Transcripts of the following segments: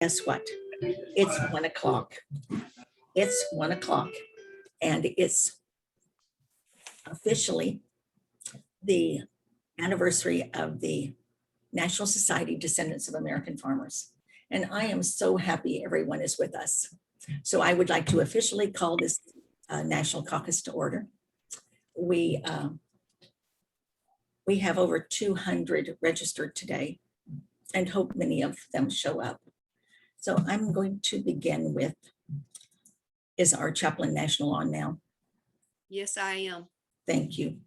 Guess what? It's 1 o'clock. It's 1 o'clock, and it's officially the anniversary of the National Society Descendants of American Farmers. And I am so happy everyone is with us. So I would like to officially call this National Caucus to order. We have over 200 registered today and hope many of them show up. So I'm going to begin with, is our chaplain national on now? Yes, I am. Thank you.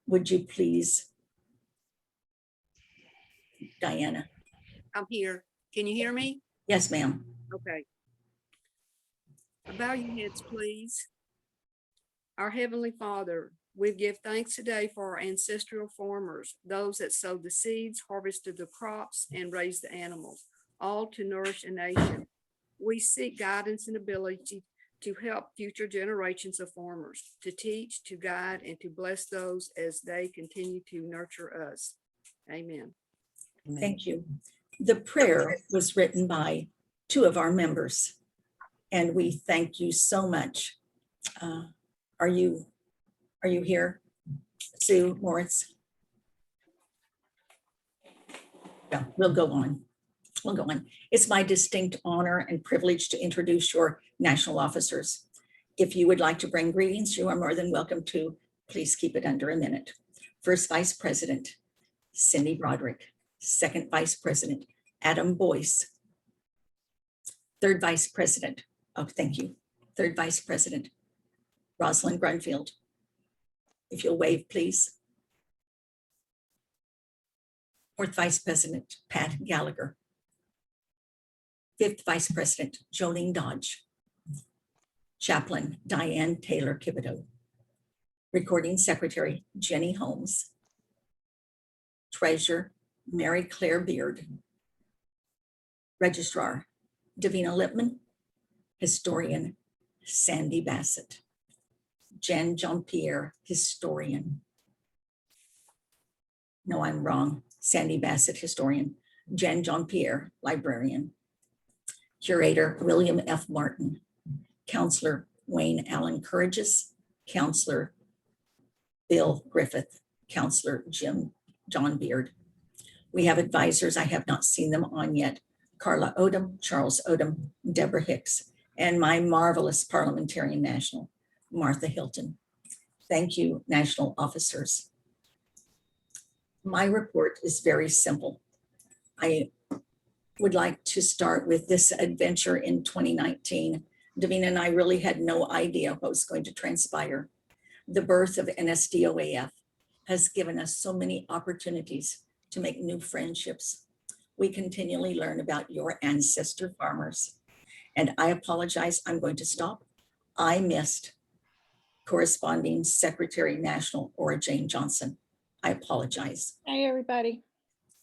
Would you please, Diana? I'm here. Can you hear me? Yes, ma'am. Okay. Bow your heads, please. Our Heavenly Father, we give thanks today for our ancestral farmers, those that sowed the seeds, harvested the crops, and raised the animals, all to nourish a nation. We seek guidance and ability to help future generations of farmers, to teach, to guide, and to bless those as they continue to nurture us. Amen. Thank you. The prayer was written by two of our members, and we thank you so much. Are you here, Sue Moritz? Yeah, we'll go on. We'll go on. It's my distinct honor and privilege to introduce your national officers. If you would like to bring greetings, you are more than welcome to. Please keep it under a minute. First Vice President, Cindy Broderick. Second Vice President, Adam Boyce. Third Vice President, oh, thank you. Third Vice President, Rosalind Grunfield. If you'll wave, please. Fourth Vice President, Pat Gallagher. Fifth Vice President, Jolene Dodge. Chaplain, Diane Taylor Kibido. Recording Secretary, Jenny Holmes. Treasurer, Mary Claire Beard. Registrar, Davina Lipman. Historian, Sandy Bassett. Jan Jean-Pierre, historian. No, I'm wrong. Sandy Bassett, historian. Jan Jean-Pierre, librarian. Curator, William F. Martin. Counselor, Wayne Allen Courageous. Counselor, Bill Griffith. Counselor, John Beard. We have advisors. I have not seen them on yet. Carla Odom, Charles Odom, Deborah Hicks, and my marvelous parliamentarian national, Martha Hilton. Thank you, national officers. My report is very simple. I would like to start with this adventure in 2019. Davina and I really had no idea what was going to transpire. The birth of NSDOAF has given us so many opportunities to make new friendships. We continually learn about your ancestor farmers. And I apologize, I'm going to stop. I missed corresponding Secretary National Ora Jane Johnson. I apologize. Hi, everybody.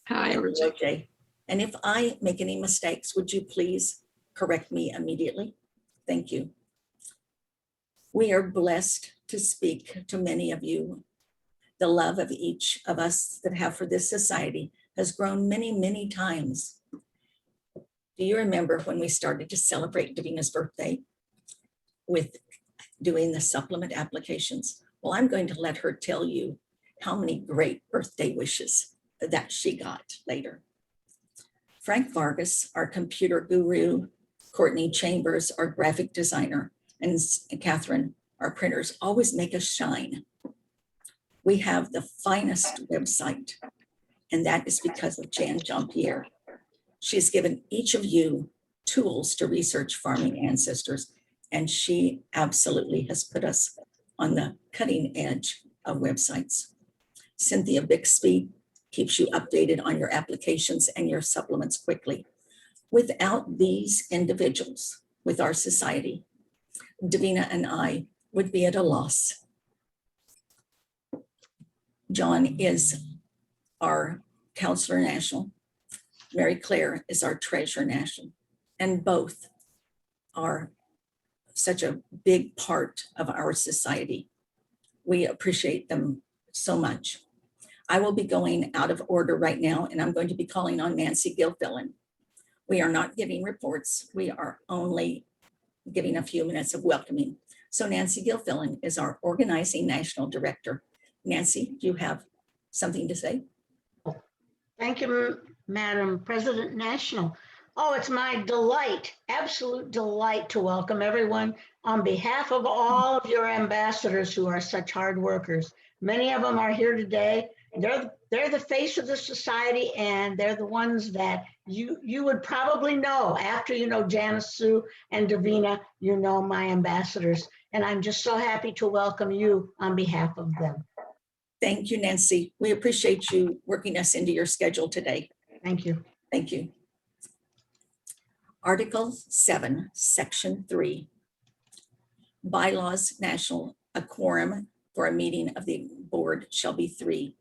Hi, everybody. Okay. And if I make any mistakes, would you please correct me immediately? Thank you. We are blessed to speak to many of you. The love of each of us that have for this society has grown many, many times. Do you remember when we started to celebrate Davina's birthday with doing the supplement applications? Well, I'm going to let her tell you how many great birthday wishes that she got later. Frank Vargas, our computer guru, Courtney Chambers, our graphic designer, and Catherine, our printers, always make us shine. We have the finest website, and that is because of Jan Jean-Pierre. She has given each of you tools to research farming ancestors, and she absolutely has put us on the cutting edge of websites. Cynthia Bixby keeps you updated on your applications and your supplements quickly. Without these individuals with our society, Davina and I would be at a loss. John is our counselor national. Mary Claire is our treasurer national, and both are such a big part of our society. We appreciate them so much. I will be going out of order right now, and I'm going to be calling on Nancy Gilfillan. We are not giving reports. We are only giving a few minutes of welcoming. So Nancy Gilfillan is our organizing national director. Nancy, do you have something to say? Thank you, Madam President National. Oh, it's my delight, absolute delight to welcome everyone on behalf of all of your ambassadors who are such hard workers. Many of them are here today. They're the face of the society, and they're the ones that you would probably know after you know Janice, Sue, and Davina, you know my ambassadors. And I'm just so happy to welcome you on behalf of them. Thank you, Nancy. We appreciate you working us into your schedule today. Thank you. Thank you. Article 7, Section 3. Bylaws National, a quorum for a meeting of the board shall be 3.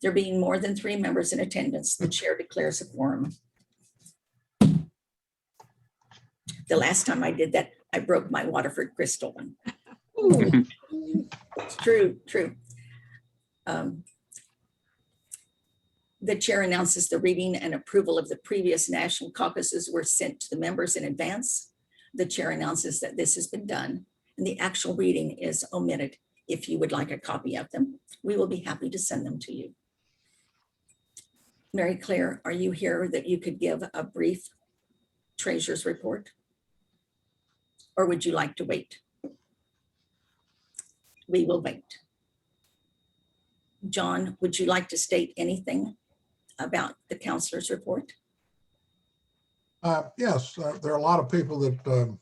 There being more than 3 members in attendance, the chair declares a quorum. The last time I did that, I broke my Waterford crystal one. It's true. The chair announces the reading and approval of the previous national caucuses were sent to the members in advance. The chair announces that this has been done and the actual reading is omitted. If you would like a copy of them, we will be happy to send them to you. Mary Claire, are you here that you could give a brief treasurer's report? Or would you like to wait? We will wait. John, would you like to state anything about the counselor's report? Yes, there are a lot of people that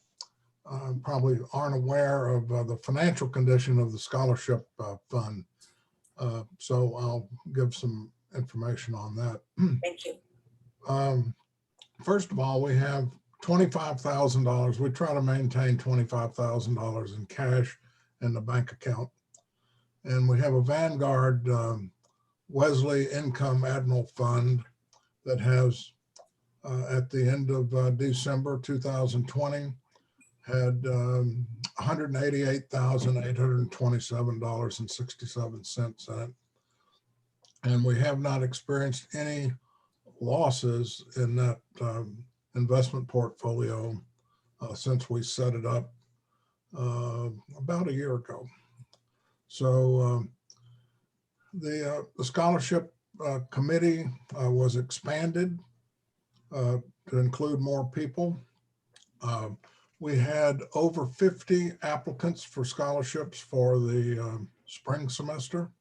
probably aren't aware of the financial condition of the scholarship fund. So I'll give some information on that. Thank you. First of all, we have $25,000. We try to maintain $25,000 in cash in the bank account. And we have a Vanguard Wesley Income Admiral Fund that has, at the end of December 2020, had $188,827.67 in it. And we have not experienced any losses in that investment portfolio since we set it up about a year ago. So the scholarship committee was expanded to include more people. We had over 50 applicants for scholarships for the spring semester,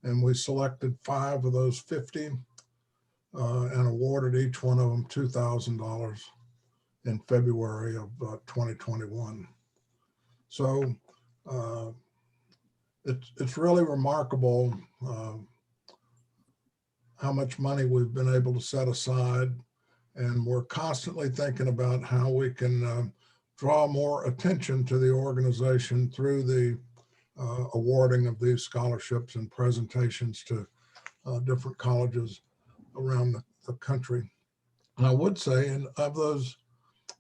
and we selected 5 of those 50 and awarded each one of them $2,000 in February of 2021. So it's really remarkable how much money we've been able to set aside, and we're constantly thinking about how we can draw more attention to the organization through the awarding of these scholarships and presentations to different colleges around the country. And I would say, and of those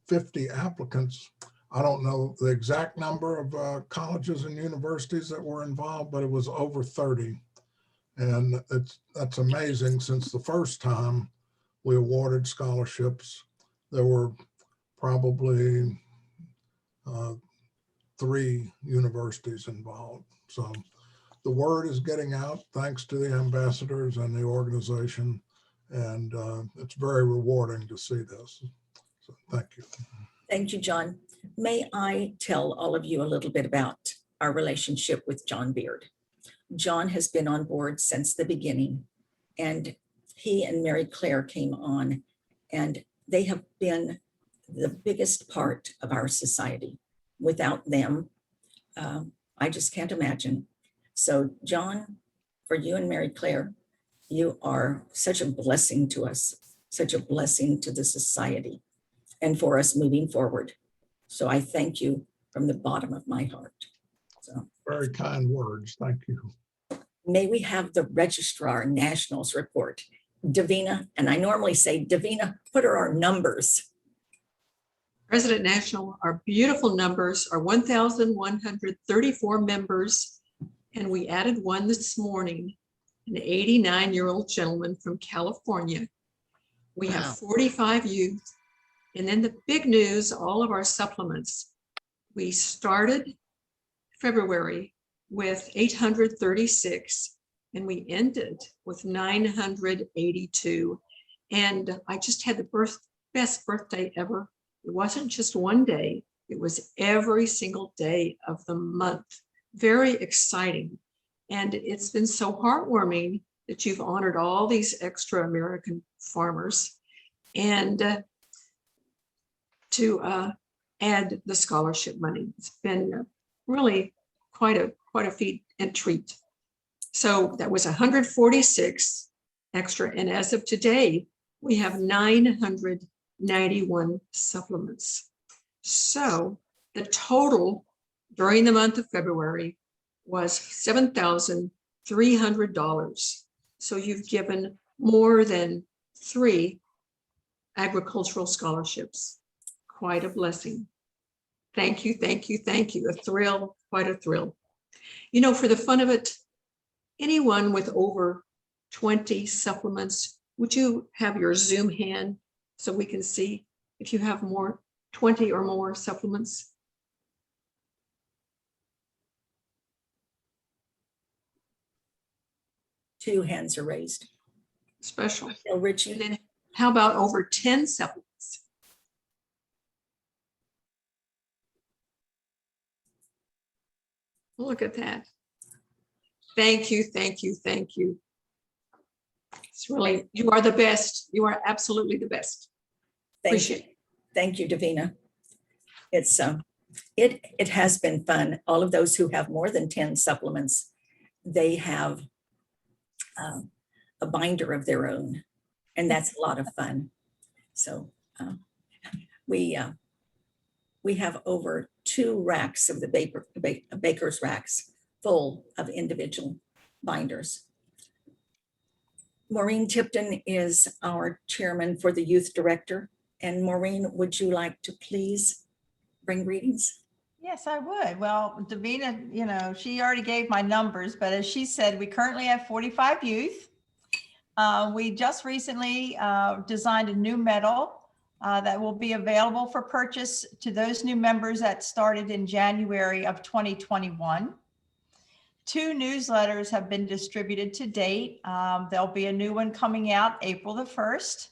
50 applicants, I don't know the exact number of colleges and universities that were involved, but it was over 30. And that's amazing, since the first time we awarded scholarships, there were probably 3 universities involved. So the word is getting out thanks to the ambassadors and the organization. And it's very rewarding to see this. So thank you. Thank you, John. May I tell all of you a little bit about our relationship with John Beard? John has been on board since the beginning, and he and Mary Claire came on, and they have been the biggest part of our society. Without them, I just can't imagine. So John, for you and Mary Claire, you are such a blessing to us, such a blessing to the society, and for us moving forward. So I thank you from the bottom of my heart. So Very kind words. Thank you. may we have the Registrar Nationals report. Davina, and I normally say, Davina, what are our numbers? President National, our beautiful numbers are 1,134 members, and we added one this morning, an 89-year-old gentleman from California. We Wow. have 45 youth And then the big news, all of our supplements. We started February with 836 and we ended with 982. And I just had the best birthday ever. It wasn't just one day, it was every single day of the month. Very exciting. And it's been so heartwarming that you've honored all these extra American farmers and to add the scholarship money. It's been really quite a feat and treat. So that was 146 extra. And as of today, we have 991 supplements. So the total during the month of February was $7,300. So you've given more than 3 agricultural scholarships. Quite a blessing. Thank you, thank you, thank you. A thrill, quite a thrill. You know, for the fun of it, anyone with over 20 supplements, would you have your Zoom hand so we can see if you have 20 or more supplements? Two hands are raised. Special. So And Richie, then how about over 10 supplements? Look at that. Thank you, thank you, thank you. It's really, you are the best. You are absolutely the best. thank you. Appreciate it. Thank you, Davina. It's it has been fun. All of those who have more than 10 supplements, they have a binder of their own, and that's a lot of fun. So we have over 2 racks of the baker's racks full of individual binders. Maureen Tipton is our chairman for the youth director. And Maureen, would you like to please bring greetings? Yes, I would. Well, Davina, you know, she already gave my numbers, but as she said, we currently have 45 youth. We just recently designed a new medal that will be available for purchase to those new members that started in January of 2021. 2 newsletters have been distributed to date. There'll be a new one coming out April the 1st.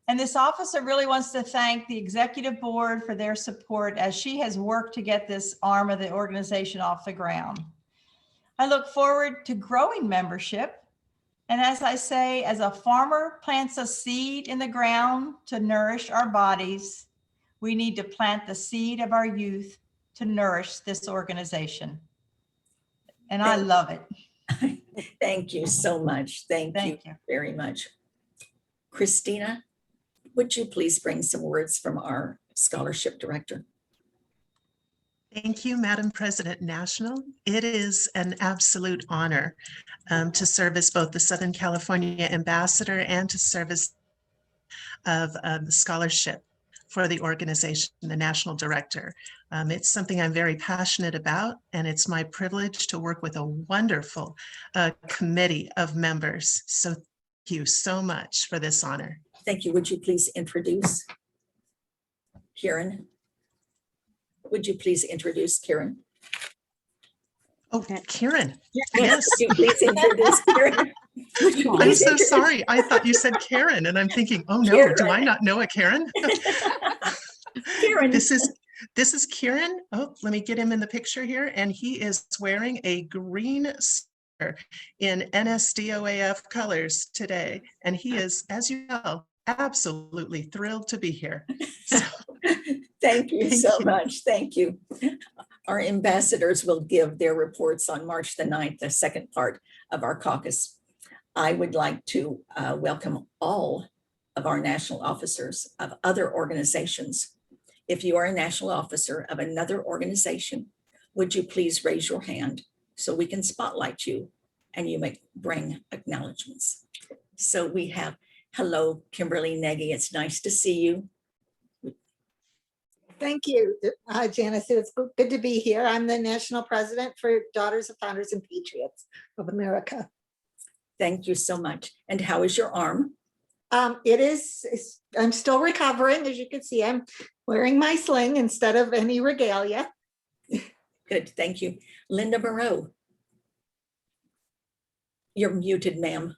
And this officer really wants to thank the executive board for their support as she has worked to get this arm of the organization off the ground. I look forward to growing membership. And as I say, as a farmer plants a seed in the ground to nourish our bodies, we need to plant the seed of our youth to nourish this organization. And I love it. Thank you so much. Thank you very much. Christina, would you please bring some words from our scholarship director? Thank you, Madam President National. It is an absolute honor to serve as both the Southern California Ambassador and to serve as of the scholarship for the organization, the National Director. It's something I'm very passionate about, and it's my privilege to work with a wonderful committee of members. So thank you so much for this honor. Thank you. Would you please introduce Karen? Would you please introduce Karen? Oh, Karen. Yes. Would you please introduce Karen? I'm so sorry. I thought you said Karen, and I'm thinking, oh no, Karen. do I not know a Karen? Karen. This is Kieran. Oh, let me get him in the picture here. And he is wearing a green sweater in NSDOAF colors today. And he is, as you know, absolutely thrilled to be here. So, Thank you so much. Thank you. Our ambassadors will give their reports on March the 9th, the second part of our caucus. I would like to welcome all of our national officers of other organizations. If you are a national officer of another organization, would you please raise your hand so we can spotlight you and you may bring acknowledgements. So we have, hello, Kimberly Nagy. It's nice to see you. Thank you, Janice. It's good to be here. I'm the national president for Daughters of Founders and Patriots of America. Thank you so much. And how is your arm? I'm still recovering. As you can see, I'm wearing my sling instead of any regalia. Good, thank you. Linda Moreau. You're muted, ma'am.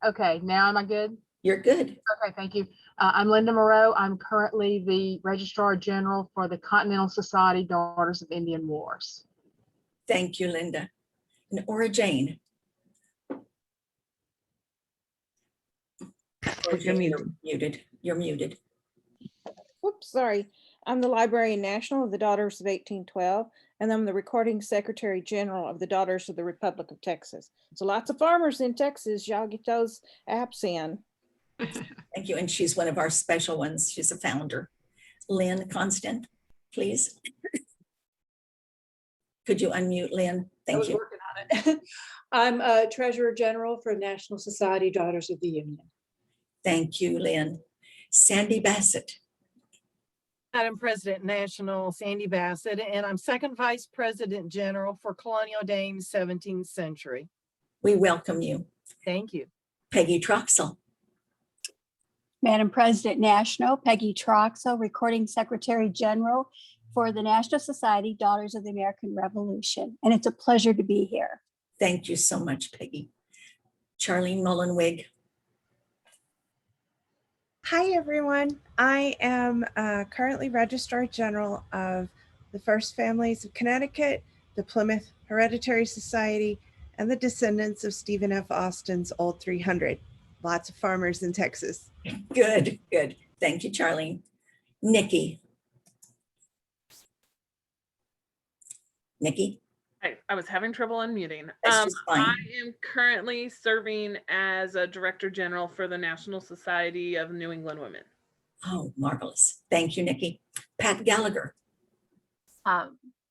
Okay, now am I good? You're good. Okay, thank you. I'm Linda Moreau. I'm currently the Registrar General for the Continental Society Daughters of Indian Wars. Thank you, Linda. And Ora Jane. Ora Jane, you're muted. You're muted. Whoops, sorry. I'm the Librarian National of the Daughters of 1812, and I'm the Recording Secretary General of the Daughters of the Republic of Texas. So lots of farmers in Texas, y'all get those apps in. Thank you. And she's one of our special ones. She's a founder. Lynn Constant, please. Could you unmute Lynn? Thank you. Working on it. I'm Treasurer General for National Society Daughters of the Union. Thank you, Lynn. Sandy Bassett. Madam President National, Sandy Bassett, and I'm Second Vice President General for Colonial Dames 17th Century. We welcome you. Thank you. Peggy Troxel. Madam President National, Peggy Troxel, Recording Secretary General for the National Society Daughters of the American Revolution. And it's a pleasure to be here. Thank you so much, Peggy. Charlene Mullenweg. Hi, everyone. I am currently Registrar General of the First Families of Connecticut, the Plymouth Hereditary Society, and the descendants of Stephen F. Austin's Old 300. Lots of farmers in Texas. Good, good. Thank you, Charlene. Nikki. Nikki? I was having trouble unmuting. That's just fine. I am currently serving as a Director General for the National Society of New England Women. Oh, marvelous. Thank you, Nikki. Pat Gallagher.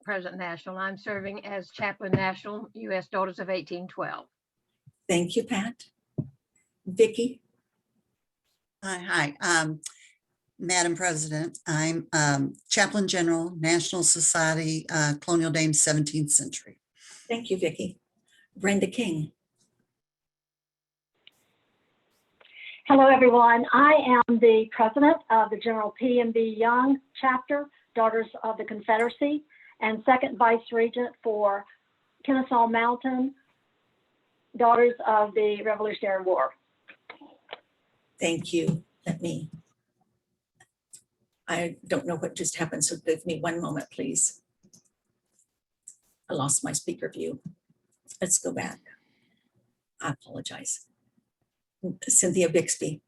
President National, I'm serving as Chaplain National, U.S. Daughters of 1812. Thank you, Pat. Vicki. Hi. Madam President, I'm Chaplain General, National Society, Colonial Dames 17th Century. Thank you, Vicki. Brenda King. Hello, everyone. I am the president of the General PMB Young Chapter, Daughters of the Confederacy, and second vice regent for Kennesaw Mountain, Daughters of the Revolutionary War. Thank you. I don't know what just happened, so give me one moment, please. I lost my speaker view. Let's go back. I apologize. Cynthia Bixby.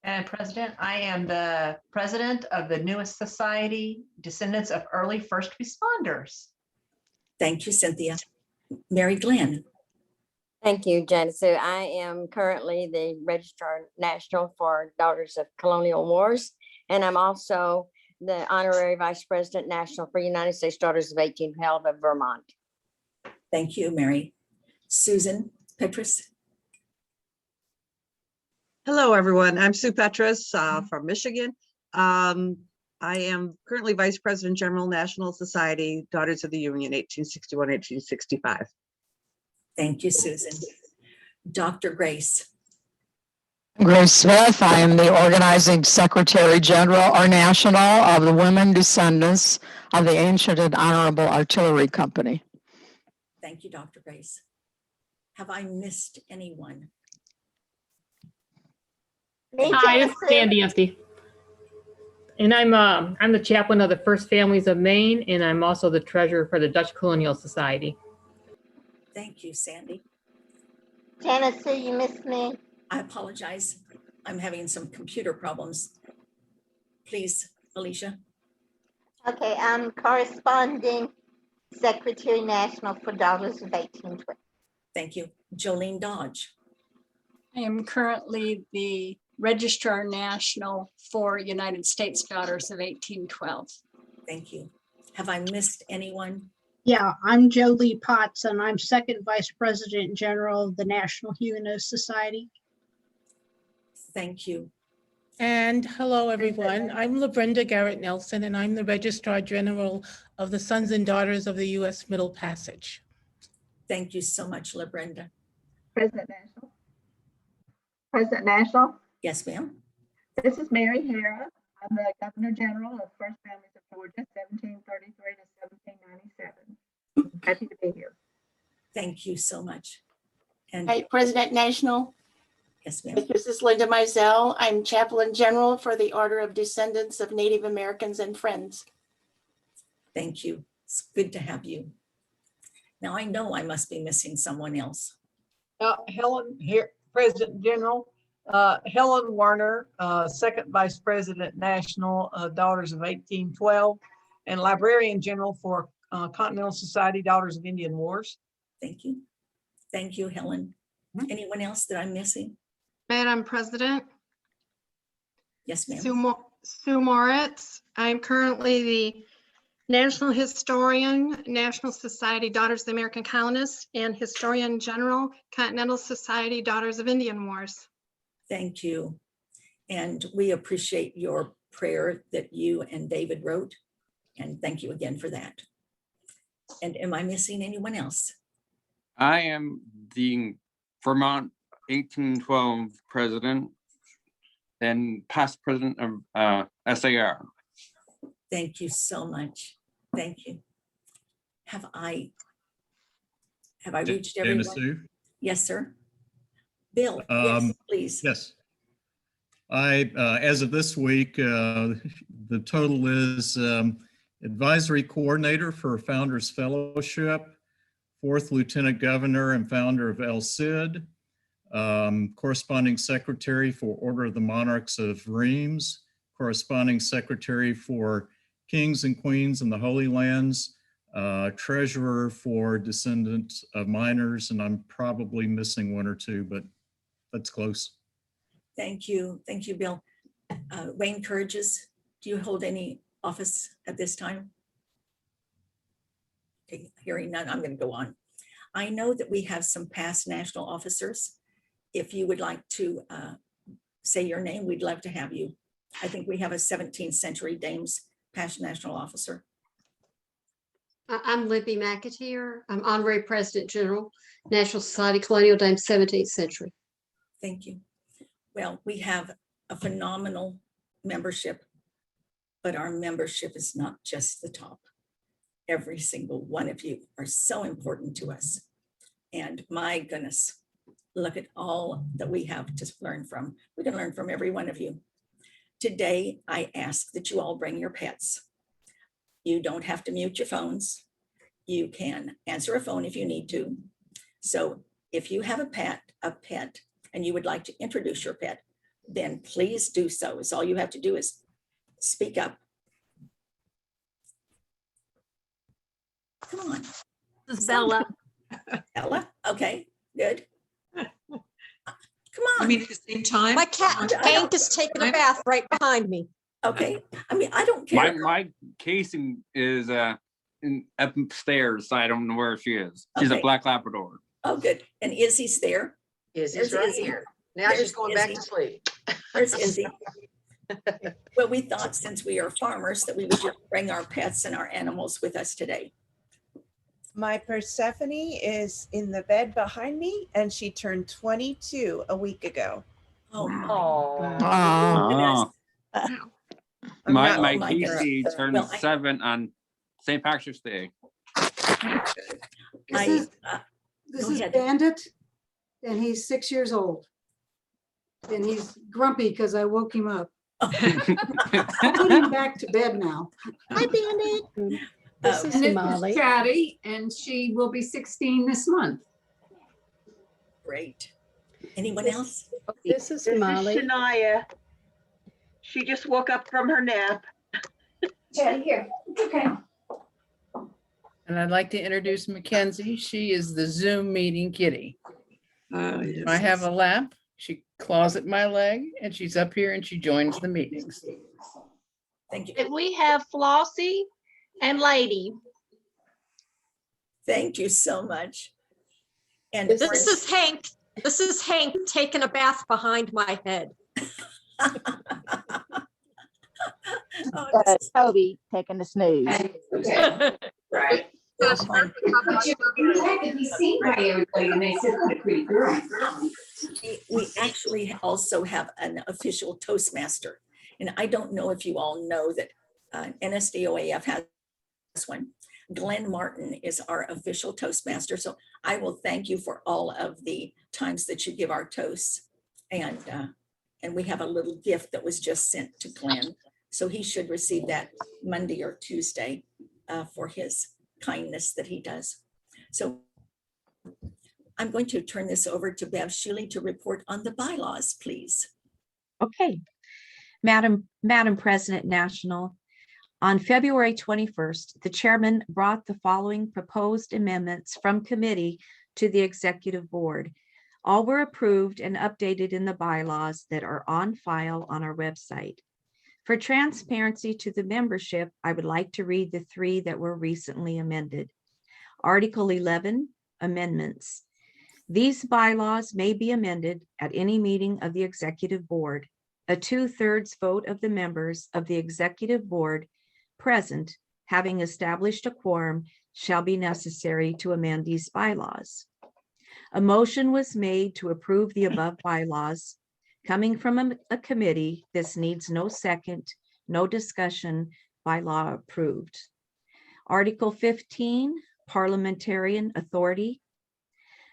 Madam President, I am the president of the newest society, Descendants of Early First Responders. Thank you, Cynthia. Mary Glenn. Thank you, Janice. So I am currently the Registrar National for Daughters of Colonial Wars, and I'm also the Honorary Vice President National for United States Daughters of 1812 of Vermont. Thank you, Mary. Susan Petrus. Hello, everyone. I'm Sue Petrus from Michigan. I am currently Vice President General, National Society, Daughters of the Union, 1861-1865. Thank you, Susan. Dr. Grace. Grace Smith, I am the Organizing Secretary General or National of the Women Descendants of the Ancient and Honorable Artillery Company. Thank you, Dr. Grace. Have I missed anyone? Hi, it's Sandy Esty. And I'm the chaplain of the First Families of Maine, and I'm also the treasurer for the Dutch Colonial Society. Thank you, Sandy. Janice, you missed me. I apologize. I'm having some computer problems. Please, Alicia. Okay, I'm corresponding Secretary National for Daughters of 1812. Thank you. Jolene Dodge. I am currently the Registrar National for United States Daughters of 1812. Thank you. Have I missed anyone? Yeah, I'm Jolie Potts, and I'm second Vice President General of the National Humanist Society. Thank you. And hello, everyone. I'm LaBrenda Garrett Nelson, and I'm the Registrar General of the Sons and Daughters of the U.S. Middle Passage. Thank you so much, LaBrenda. President National. President National, Yes, ma'am. this is Mary Hara. I'm the Governor General of First Families of Georgia, 1733 to 1797. Happy to be here. Thank you so much. And Hi, President National. yes, ma'am. This is Linda Mizell. I'm Chaplain General for the Order of Descendants of Native Americans and Friends. Thank you. It's good to have you. Now I know I must be missing someone else. Helen here, President General. Helen Werner, Second Vice President National, Daughters of 1812, and Librarian General for Continental Society, Daughters of Indian Wars. Thank you. Thank you, Helen. Anyone else that I'm missing? Madam President. Yes, ma'am. Sue Moritz. I'm currently the National Historian, National Society, Daughters of the American Colonists, and Historian General, Continental Society, Daughters of Indian Wars. Thank you. And we appreciate your prayer that you and David wrote. And thank you again for that. And am I missing anyone else? I am the Vermont 1812 president and past president of SAR. Thank you so much. Thank you. Have I reached everyone? Sue? Yes, sir. Bill, yes, please. Yes. As of this week, the total is Advisory Coordinator for Founders Fellowship, 4th Lieutenant Governor and founder of El Cid, Corresponding Secretary for Order of the Monarchs of Reims, Corresponding Secretary for Kings and Queens in the Holy Lands, Treasurer for Descendants of Minors, and I'm probably missing one or two, but that's close. Thank you. Thank you, Bill. Wayne Courages, do you hold any office at this time? Okay, hearing none, I'm going to go on. I know that we have some past national officers. If you would like to say your name, we'd love to have you. I think we have a 17th century Dames past national officer. I'm Libby McAteer. I'm Honorary President General, National Society Colonial Dames 17th Century. Thank you. Well, we have a phenomenal membership, but our membership is not just the top. Every single one of you are so important to us. And my goodness, look at all that we have to learn from. We can learn from every one of you. Today, I ask that you all bring your pets. You don't have to mute your phones. You can answer a phone if you need to. So if you have a pet, and you would like to introduce your pet, then please do so. So all you have to do is speak up. Come on. This is Bella. Bella, okay, good. Come on. I mean, at the same time. My cat Hank is taking a bath right behind me. Okay, I mean, I don't care. My Casey is upstairs, so I don't know where she is. She's a black Labrador. Oh, good. And Izzy's there. Izzy's There's right Izzy. here. Now There's she's going back Izzy. to sleep. There's Izzy. Well, we thought since we are farmers that we would just bring our pets and our animals with us today. My Persephone is in the bed behind me, and she turned 22 a week ago. Oh, My my Casey goodness. turned Well, 7 on St. Patrick's Day. This Go is ahead. Bandit, and he's 6 years old. And he's grumpy because I woke him up. I'll put him back to bed now. Hi, Bandit. This And is Molly. Chatty, and she will be 16 this month. Great. Anyone else? This is Molly. Shania. She just woke up from her nap. Chatty, here. It's okay. And I'd like to introduce Mackenzie. She is the Zoom meeting kitty. I have a lap. She claws at my leg and she's up here and she joins the meetings. Thank you. And we have Flossie and Lady. Thank you so much. And This is Hank. This is Hank taking a bath behind my head. Toby taking the snooze. Right. we actually also have an official Toastmaster. And I don't know if you all know that NSDOAF has one. Glenn Martin is our official Toastmaster. So I will thank you for all of the times that you give our toasts. And we have a little gift that was just sent to Glenn. So he should receive that Monday or Tuesday for his kindness that he does. So I'm going to turn this over to Bev Shealy to report on the bylaws, please. Okay. Madam President National, on February 21st, the chairman brought the following proposed amendments from committee to the executive board. All were approved and updated in the bylaws that are on file on our website. For transparency to the membership, I would like to read the three that were recently amended. Article 11, amendments. These bylaws may be amended at any meeting of the executive board. A 2/3 vote of the members of the executive board present, having established a quorum, shall be necessary to amend these bylaws. A motion was made to approve the above bylaws. Coming from a committee, this needs no second, no discussion, bylaw approved. Article 15, parliamentarian authority.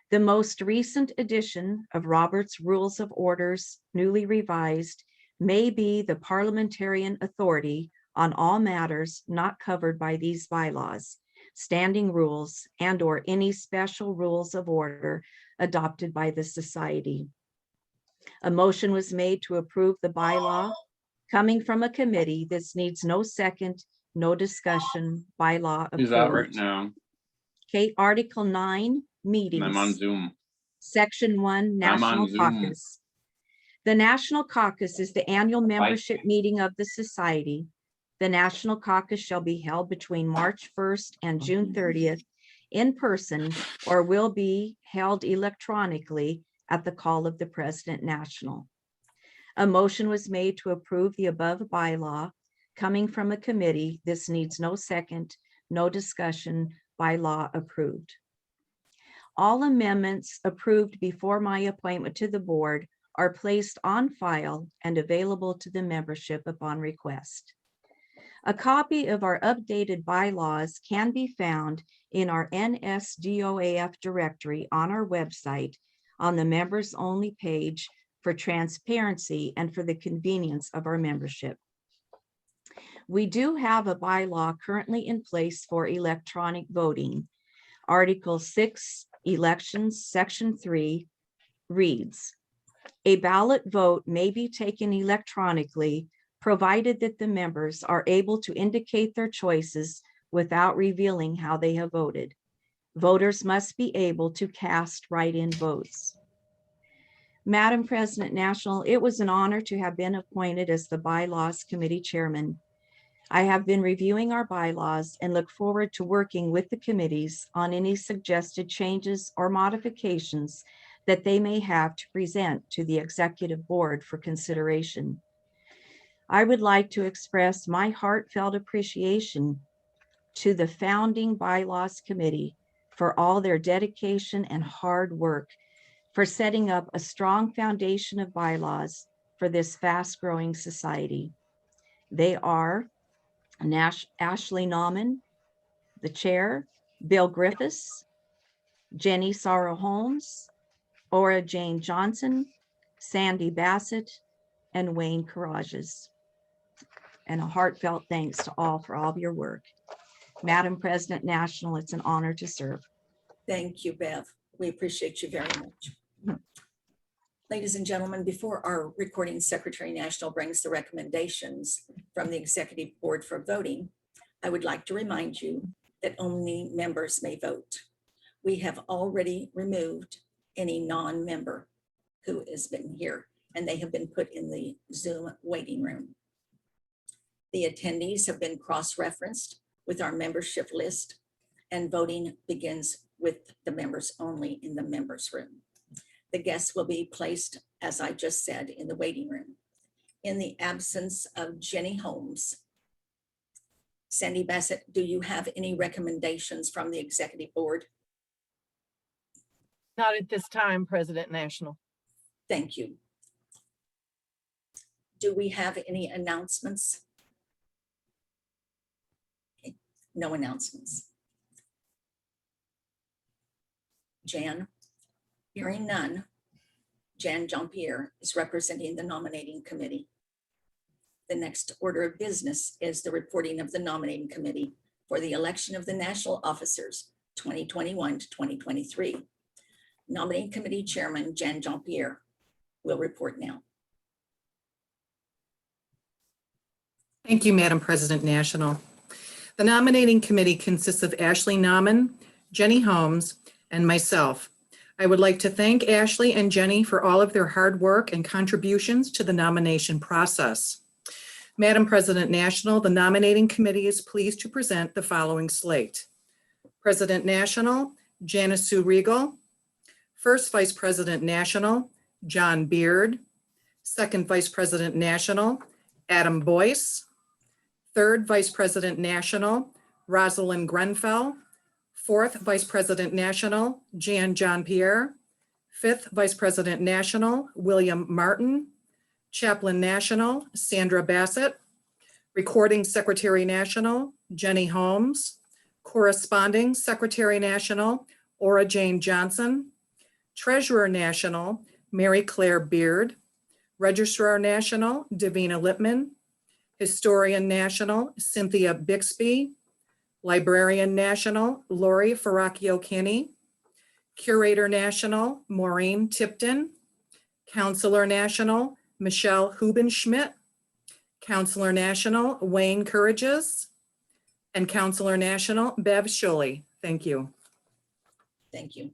The most recent edition of Robert's Rules of Orders, newly revised, may be the parliamentarian authority on all matters not covered by these bylaws, standing rules, and/or any special rules of order adopted by the society. A motion was made to approve the bylaw. Coming from a committee, this needs no second, no discussion, bylaw approved. He's out right now. Okay, Article 9, meetings. I'm on Zoom. Section 1, National Caucus. The National Caucus is the annual membership meeting of the society. The National Caucus shall be held between March 1st and June 30th in person, or will be held electronically at the call of the President National. A motion was made to approve the above bylaw. Coming from a committee, this needs no second, no discussion, bylaw approved. All amendments approved before my appointment to the board are placed on file and available to the membership upon request. A copy of our updated bylaws can be found in our NSDOAF directory on our website on the members only page for transparency and for the convenience of our membership. We do have a bylaw currently in place for electronic voting. Article 6, elections, section 3 reads, a ballot vote may be taken electronically, provided that the members are able to indicate their choices without revealing how they have voted. Voters must be able to cast write-in votes. Madam President National, it was an honor to have been appointed as the Bylaws Committee Chairman. I have been reviewing our bylaws and look forward to working with the committees on any suggested changes or modifications that they may have to present to the Executive Board for consideration. I would like to express my heartfelt appreciation to the founding Bylaws Committee for all their dedication and hard work for setting up a strong foundation of bylaws for this fast-growing society. They are Ashley Nauman, the chair, Bill Griffiths, Jenny Sorrow Holmes, Ora Jane Johnson, Sandy Bassett, and Wayne Karajas. And a heartfelt thanks to all for all of your work. Madam President National, it's an honor to serve. Thank you, Bev. We appreciate you very much. Ladies and gentlemen, before our recording secretary national brings the recommendations from the executive board for voting, I would like to remind you that only members may vote. We have already removed any non-member who has been here, and they have been put in the Zoom waiting room. The attendees have been cross-referenced with our membership list, and voting begins with the members only in the members room. The guests will be placed, as I just said, in the waiting room. In the absence of Jenny Holmes, Sandy Bassett, do you have any recommendations from the executive board? Not at this time, President National. Thank you. Do we have any announcements? Okay, no announcements. Jan, hearing none, Jan Jean-Pierre is representing the nominating committee. The next order of business is the reporting of the nominating committee for the election of the national officers 2021 to 2023. Nominating committee chairman Jan Jean-Pierre will report now. Thank you, Madam President National. The nominating committee consists of Ashley Nauman, Jenny Holmes, and myself. I would like to thank Ashley and Jenny for all of their hard work and contributions to the nomination process. Madam President National, the nominating committee is pleased to present the following slate. President National, Janice Sue Regal. First Vice President National, John Beard. Second Vice President National, Adam Boyce. Third Vice President National, Rosalind Grenfell. Fourth Vice President National, Jan Jean-Pierre. Fifth Vice President National, William Martin. Chaplain National, Sandra Bassett. Recording Secretary National, Jenny Holmes. Corresponding Secretary National, Ora Jane Johnson. Treasurer National, Mary Claire Beard. Registrar National, Davina Lippman. Historian National, Cynthia Bixby. Librarian National, Lori Faracchio-Kinney. Curator National, Maureen Tipton. Counselor National, Michelle Hubenschmidt. Counselor National, Wayne Courageous. And Counselor National, Bev Schuley. Thank you. Thank you.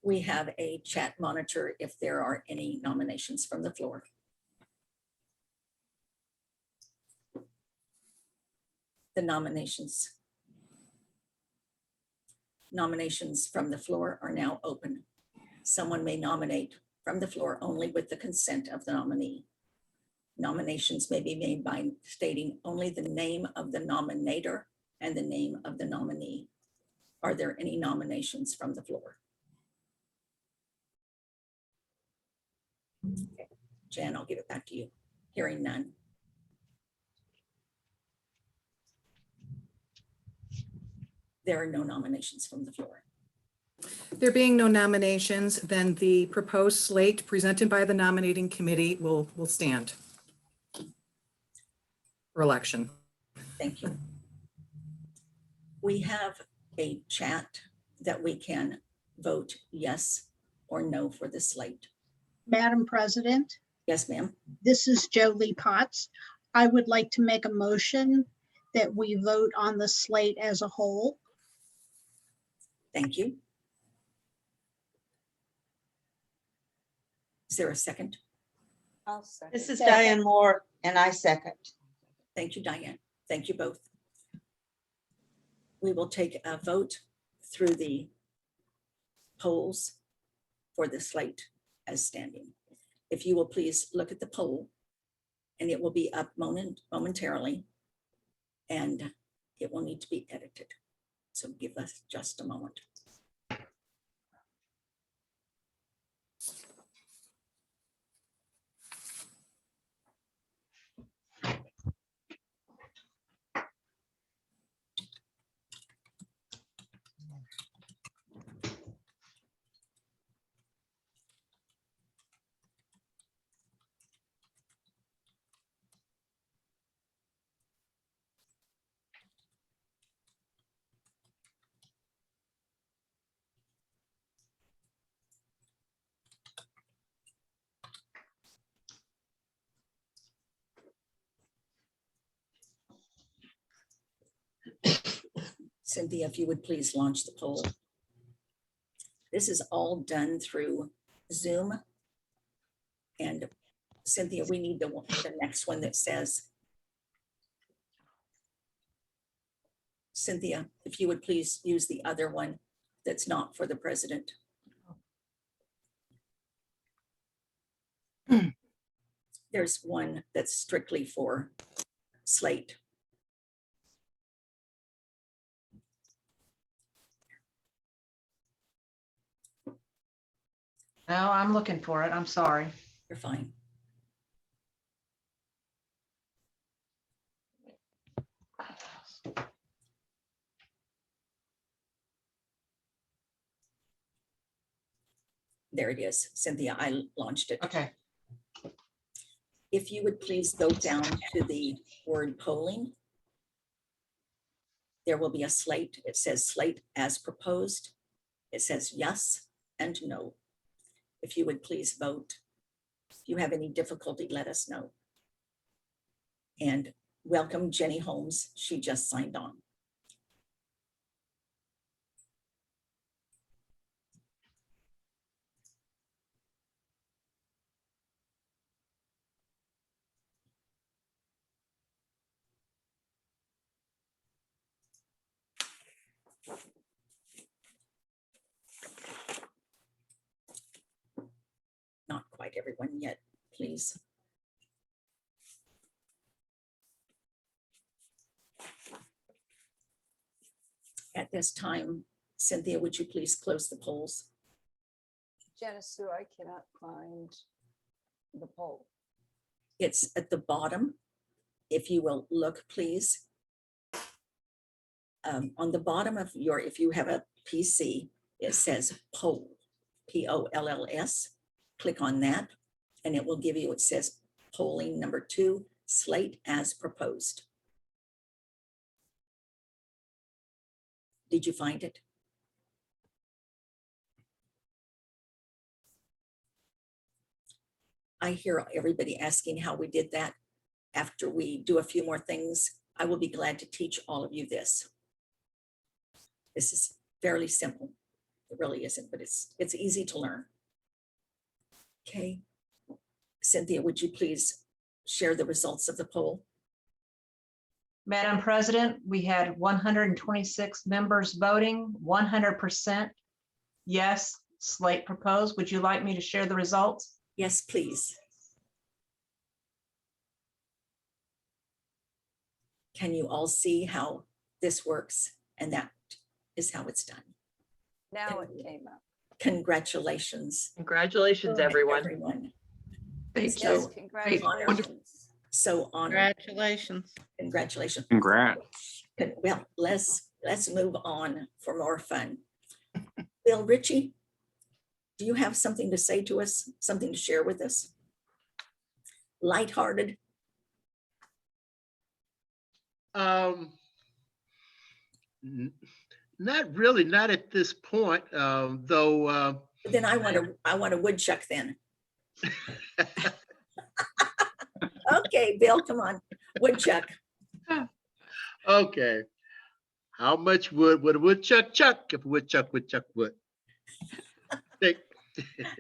We have a chat monitor if there are any nominations from the floor. The nominations from the floor are now open. Someone may nominate from the floor only with the consent of the nominee. Nominations may be made by stating only the name of the nominator and the name of the nominee. Are there any nominations from the floor? Okay. Jan, I'll give it back to you. Hearing none. There are no nominations from the floor. There being no nominations, then the proposed slate presented by the nominating committee will stand for election. Thank you. We have a chat that we can vote yes or no for the slate. Madam President, Yes, ma'am. this is Jolie Potts. I would like to make a motion that we vote on the slate as a whole. Thank you. Is there a second? I'll second. This is Diane Moore, and I second. Thank you, Diane. Thank you both. We will take a vote through the polls for the slate as standing. If you will please look at the poll, and it will be up momentarily, and it will need to be edited. So give us just a moment. Cynthia, if you would please launch the poll. This is all done through Zoom. And Cynthia, we need the next one that says, Cynthia, if you would please use the other one that's not for the president. There's one that's strictly for slate. No, I'm looking for it. I'm sorry. You're fine. There it is, Cynthia, I launched it. Okay. If you would please go down to the word polling. There will be a slate. It says slate as proposed. It says yes and no. If you would please vote. If you have any difficulty, let us know. And welcome Jenny Holmes. She just signed on. Not quite everyone yet, please. At this time, Cynthia, would you please close the polls? Janice Sue, I cannot find the poll. It's at the bottom. If you will look, please. On the bottom of your, if you have a PC, it says poll, P-O-L-L-S. Click on that and it will give you, it says polling number 2, slate as proposed. Did you find it? I hear everybody asking how we did that. After we do a few more things, I will be glad to teach all of you this. This is fairly simple. It really isn't, but it's easy to learn. Okay. Cynthia, would you please share the results of the poll? Madam President, we had 126 members voting, 100% yes, slate proposed. Would you like me to share the results? Yes, please. Can you all see how this works? And that is how it's done. Now it came up. Congratulations. Congratulations, everyone. Thank So you. Congratulations. So honored. Congratulations. Congratulations. Congrats. Well, let's move on for more fun. Bill Ritchie, do you have something to say to us? Something to share with us? Lighthearted? Not really, not at this point, though. Then I want a woodchuck then. Okay, Bill, come on, woodchuck. Okay. How much wood would a woodchuck chuck if a woodchuck would chuck wood? Okay.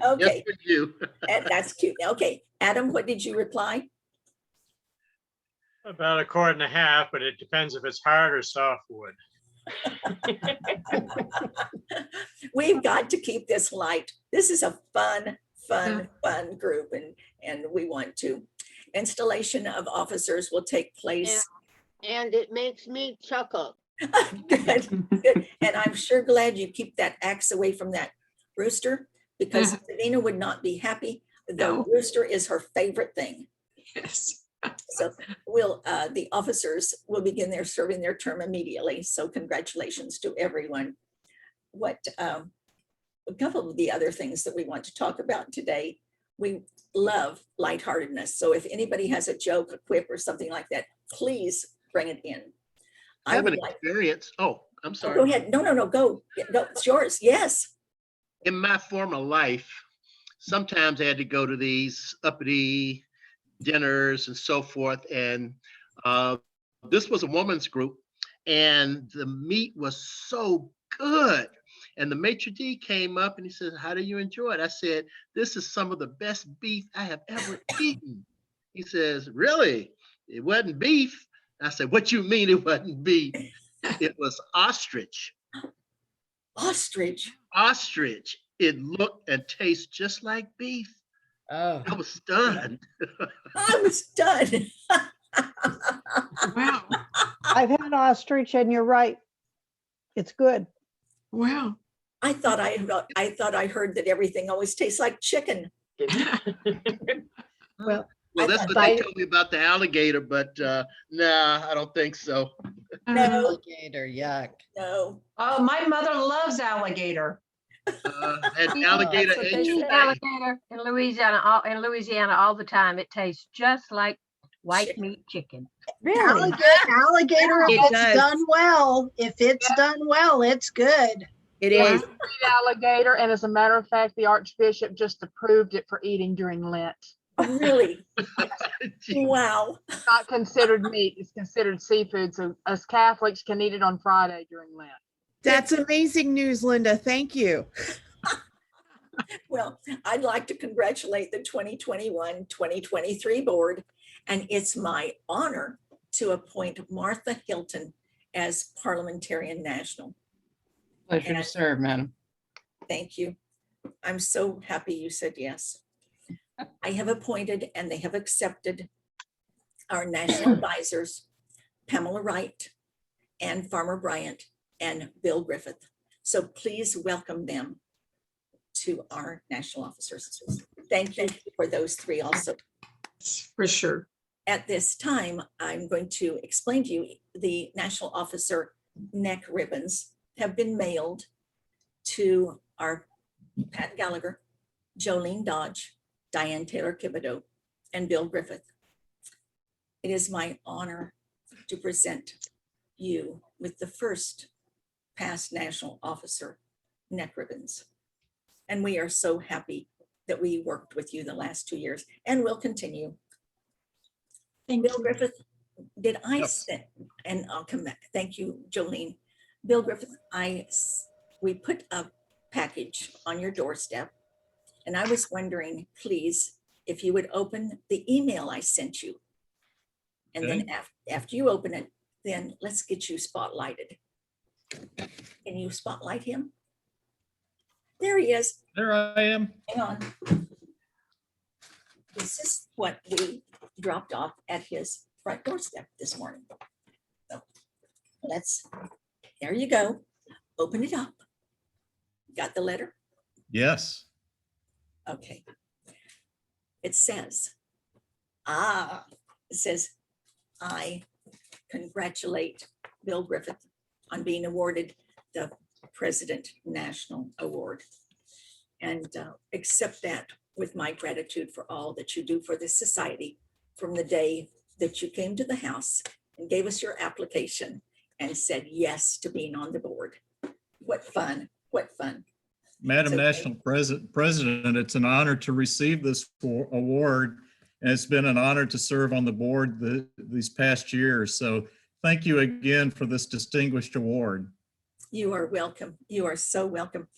Okay. Yes, for you. That's cute. Okay, Adam, what did you reply? About a quart and a half, but it depends if it's hard or soft wood. We've got to keep this light. This is a fun group, and we want to. Installation of officers will take place. And it makes me chuckle. Good, good. And I'm sure glad you keep that axe away from that rooster, because Savina would not be happy. The rooster is her favorite thing. Yes. So the officers will begin serving their term immediately. So congratulations to everyone. A couple of the other things that we want to talk about today, we love lightheartedness. So if anybody has a joke, a quip or something like that, please bring it in. I have an experience. Oh, I'm sorry. Go ahead. No, go. Go. It's yours. Yes. In my former life, sometimes I had to go to these uppity dinners and so forth. And this was a woman's group, and the meat was so good. And the maitre d' came up and he said, "How do you enjoy it?" I said, "This is some of the best beef I have ever eaten." He says, "Really? It wasn't beef?" I said, "What you mean it wasn't beef?" It was ostrich. Ostrich? Ostrich. It looked and tastes just like beef. Oh. I was stunned. I was stunned. Wow. I've had ostrich and you're right. It's good. Wow. I thought I heard that everything always tastes like chicken. Well, Well, that's what they told me about the alligator, but nah, I don't think so. No, Alligator, yuck. no. Oh, my mother loves alligator. That alligator That's what ate they you. say. Alligator in Louisiana all the time. It tastes just like white meat chicken. Really? alligator, It if it's does. done well, it's good. It Yeah, is. we eat alligator, and as a matter of fact, the Archbishop just approved it for eating during Lent. Really? Wow. It's not considered meat, it's considered seafood, so us Catholics can eat it on Friday during Lent. That's amazing news, Linda. Thank you. Well, I'd like to congratulate the 2021-2023 board, and it's my honor to appoint Martha Hilton as Parliamentarian National. Pleasure to serve, madam. Thank you. I'm so happy you said yes. I have appointed and they have accepted our national advisors, Pamela Wright, and Farmer Bryant, and Bill Griffith. So please welcome them to our national officers. Thank you for those three also. For sure. At this time, I'm going to explain to you the national officer neck ribbons have been mailed to our Pat Gallagher, Jolene Dodge, Diane Taylor Kibido, and Bill Griffith. It is my honor to present you with the first past national officer neck ribbons. And we are so happy that we worked with you the last 2 years and will continue. Bill Griffith, did I Yep. send, and I'll come back. Thank you, Jolene. Bill Griffith, we put a package on your doorstep, and I was wondering, please, if you would open the email I sent you. And then after you open it, then let's get you spotlighted. Can you spotlight him? There he is. There I am. Hang on. This is what we dropped off at his front doorstep this morning. So there you go. Open it up. Got the letter? Yes. Okay. It says, I congratulate Bill Griffith on being awarded the President National Award, and accept that with my gratitude for all that you do for this society from the day that you came to the House and gave us your application and said yes to being on the board. What fun, what fun. Madam So- National President, it's an honor to receive this award, and it's been an honor to serve on the board these past years. So thank you again for this distinguished award. You are welcome. You are so welcome.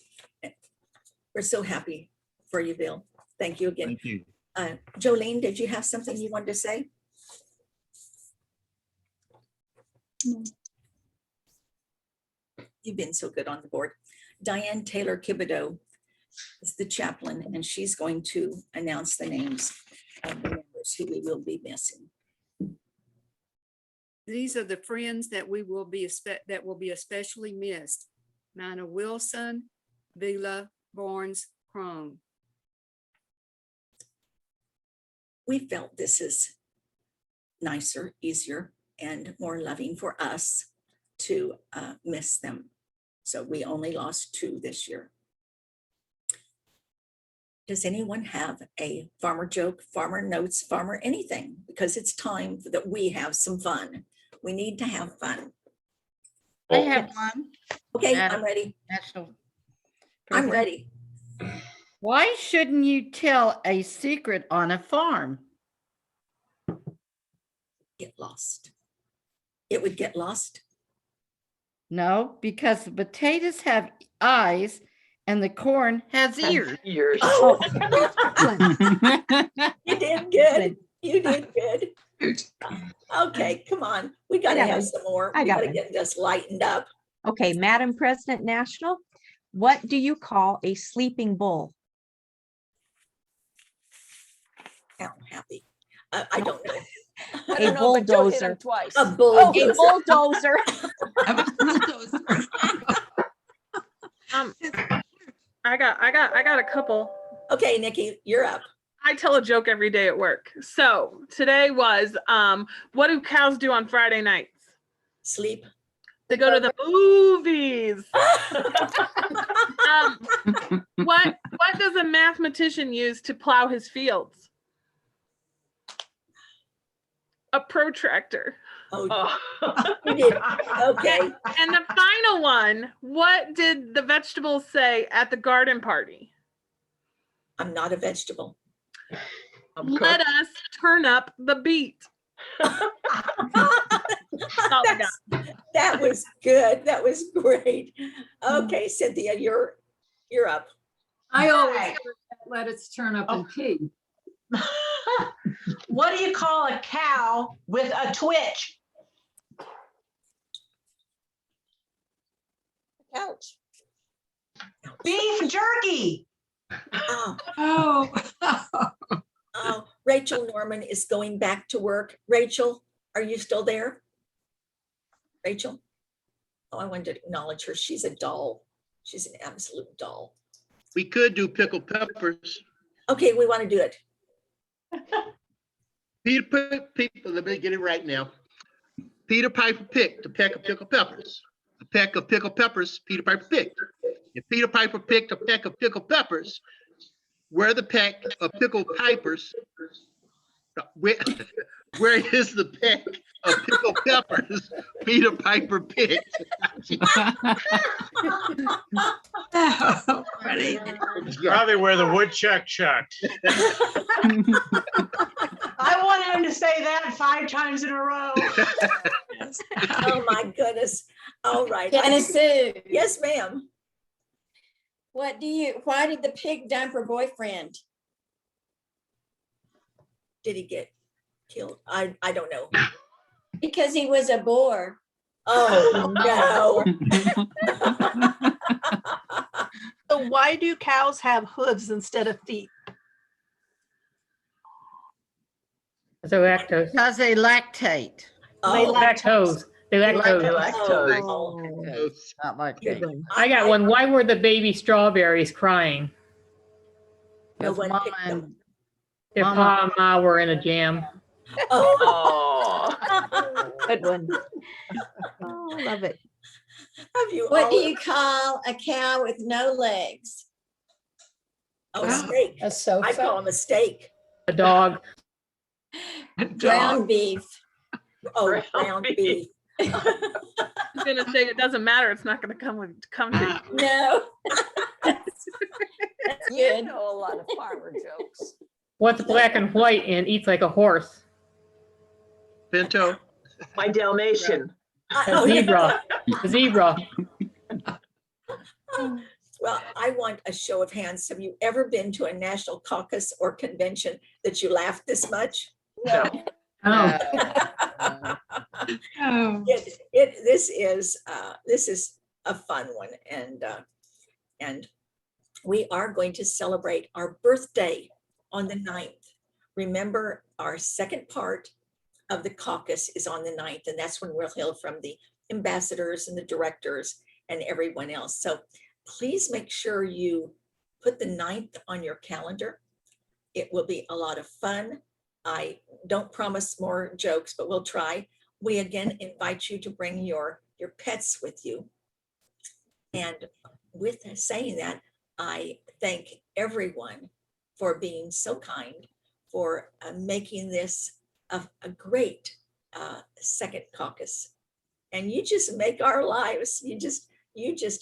We're so happy for you, Bill. Thank you again. Thank you. Jolene, did you have something you wanted to say? You've been so good on the board. Diane Taylor Kibido is the chaplain, and she's going to announce the names of the members who we will be missing. These are the friends that will be especially missed. Nina Wilson, Vila Barnes Crone. We felt this is nicer, easier, and more loving for us to miss them. So we only lost 2 this year. Does anyone have a farmer joke, farmer notes, farmer anything? Because it's time that we have some fun. We need to have fun. I have one. Okay, I'm ready. National. I'm ready. Why shouldn't you tell a secret on a farm? Get lost. It would get lost. No, because the potatoes have eyes and the corn has ears. Oh. You did good. You did good. Okay, come on. We gotta got have one. some more. I We got gotta one. get this lightened up. Okay, Madam President National, what do you call a sleeping bull? Now I'm happy. I don't know. I A don't know, but don't hit him bulldozer. twice. A A bulldozer. bulldozer. I got a couple. Okay, Nikki, you're up. I tell a joke every day at work. So today was, what do cows do on Friday nights? Sleep. They go to the movies. What does a mathematician use to plow his fields? A protractor. Oh, you did. Okay. And the final one, what did the vegetables say at the garden party? I'm not a vegetable. Let us turn up the beat. That was good. That was great. Okay, Cynthia, you're up. I always let us turn up and pee. What do you call a cow with a twitch? Couch. Beef jerky. Oh. Rachel Norman is going back to work. Rachel, are you still there? Rachel? Oh, I wanted to acknowledge her. She's a doll. She's an absolute doll. We could do pickled peppers. Okay, we want to do it. People, let me get it right now. Peter Piper picked a peck of pickled peppers. A peck of pickled peppers, Peter Piper picked. If Peter Piper picked a peck of pickled peppers, where the peck of pickled pipers, where is the peck of pickled peppers Peter Piper picked? Probably where the woodchuck chucked. I wanted him to say that 5 times in a row. Oh my goodness. All right. Genesee. Yes, ma'am. Why did the pig dump her boyfriend? Did he get killed? I don't know. Because he was a boar. Oh, no. So why do cows have hooves instead of feet? So lactose. Because they lactate. Oh, Lactose. They lactose. Not lactate. I got one. Why were the baby strawberries crying? No Because one Mama picked them. and Their pa and ma were in a jam. Oh. Good one. Oh, I love it. What do you call a cow with no legs? Oh, a steak. A sofa. I call him a steak. A dog. Ground beef. Oh, ground beef. I was gonna say it doesn't matter. It's not gonna come to you. No. That's You good. know a lot of farmer jokes. What's black and white and eats like a horse? Pinto. My Dalmatian. A zebra. A zebra. Well, I want a show of hands. Have you ever been to a national caucus or convention that you laughed this much? No. Oh. This is a fun one, and we are going to celebrate our birthday on the 9th. Remember, our second part of the caucus is on the 9th, and that's when we'll hear from the ambassadors and the directors and everyone else. So please make sure you put the 9th on your calendar. It will be a lot of fun. I don't promise more jokes, but we'll try. We again invite you to bring your pets with you. And with saying that, I thank everyone for being so kind, for making this a great second caucus. And you just make our lives, you just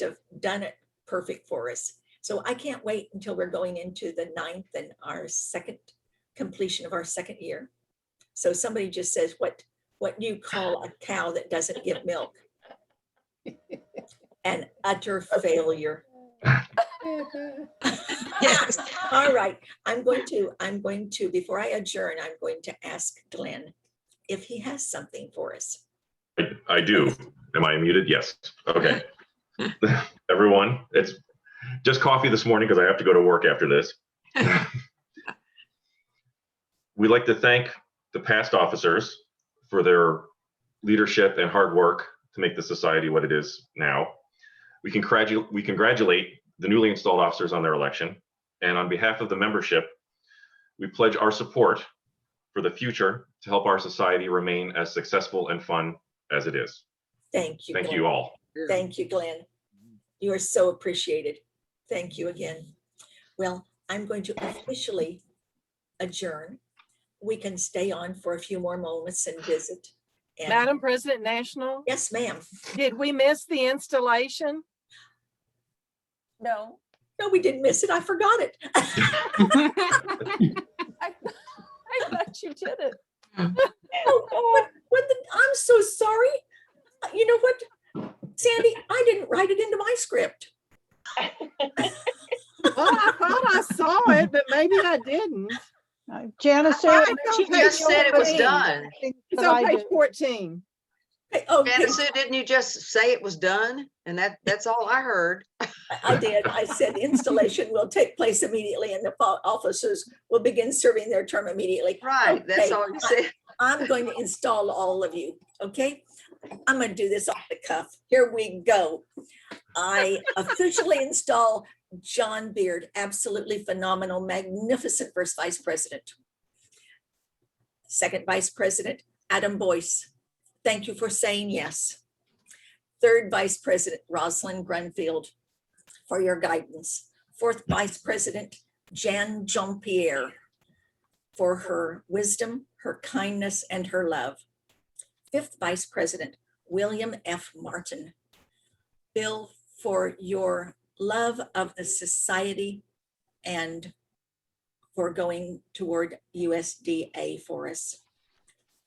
have done it perfect for us. So I can't wait until we're going into the 9th and our second completion of our second year. So somebody just says, what do you call a cow that doesn't give milk? An utter failure. Yes. All right. I'm going to, before I adjourn, I'm going to ask Glenn if he has something for us. I do. Am I muted? Yes. Okay. Everyone, it's just coffee this morning because I have to go to work after this. We'd like to thank the past officers for their leadership and hard work to make the society what it is now. We congratulate the newly installed officers on their election. And on behalf of the membership, we pledge our support for the future to help our society remain as successful and fun as it is. Thank you. Thank Glenn. you all. Thank you, Glenn. You are so appreciated. Thank you again. Well, I'm going to officially adjourn. We can stay on for a few more moments and visit. And Madam President National, yes, ma'am. did we miss the installation? No. No, we didn't miss it. I forgot it. I thought you did it. Oh, I'm so sorry. You know what, Sandy, I didn't write it into my script. Well, I thought I saw it, but maybe I didn't. Janice, She just said it was done. It's on page 14. Oh, Janice, didn't you just say it was done? And that's all I heard. I did. I said installation will take place immediately and the officers will begin serving their term immediately. Right, that's all you said. I'm going to install all of you, okay? I'm going to do this off the cuff. Here we go. I officially install John Beard, absolutely phenomenal, magnificent first vice president. Second vice president, Adam Boyce. Thank you for saying yes. Third vice president, Rosalind Grunfield, for your guidance. Fourth vice president, Jan Jean-Pierre, for her wisdom, her kindness, and her love. Fifth vice president, William F. Martin. Bill, for your love of the society and for going toward USDA for us.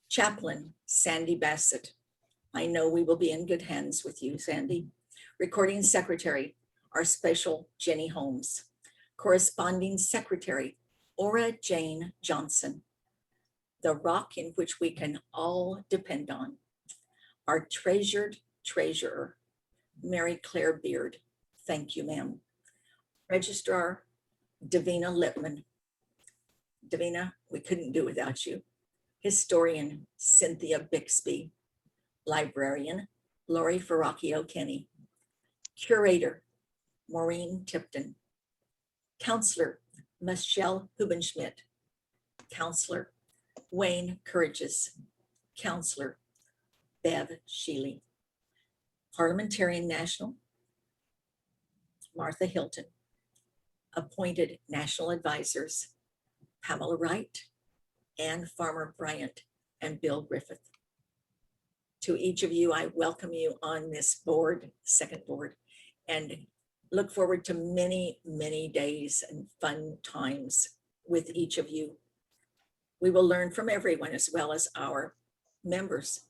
Chaplain, Sandy Bassett. I know we will be in good hands with you, Sandy. Recording secretary, our special Jenny Holmes. Corresponding secretary, Ora Jane Johnson. The rock in which we can all depend on. Our treasured treasurer, Mary Claire Beard. Thank you, ma'am. Registrar, Davina Lippman. Davina, we couldn't do without you. Historian, Cynthia Bixby. Librarian, Lori Ferracchio Kenny. Curator, Maureen Tipton. Counselor, Michelle Hubenschmidt. Counselor, Wayne Courageous. Counselor, Bev Sheely. Parliamentarian National, Martha Hilton. Appointed National Advisors, Pamela Wright, Ann Farmer Bryant, and Bill Griffith. To each of you, I welcome you on this board, second board, and look forward to many, many days and fun times with each of you. We will learn from everyone as well as our members.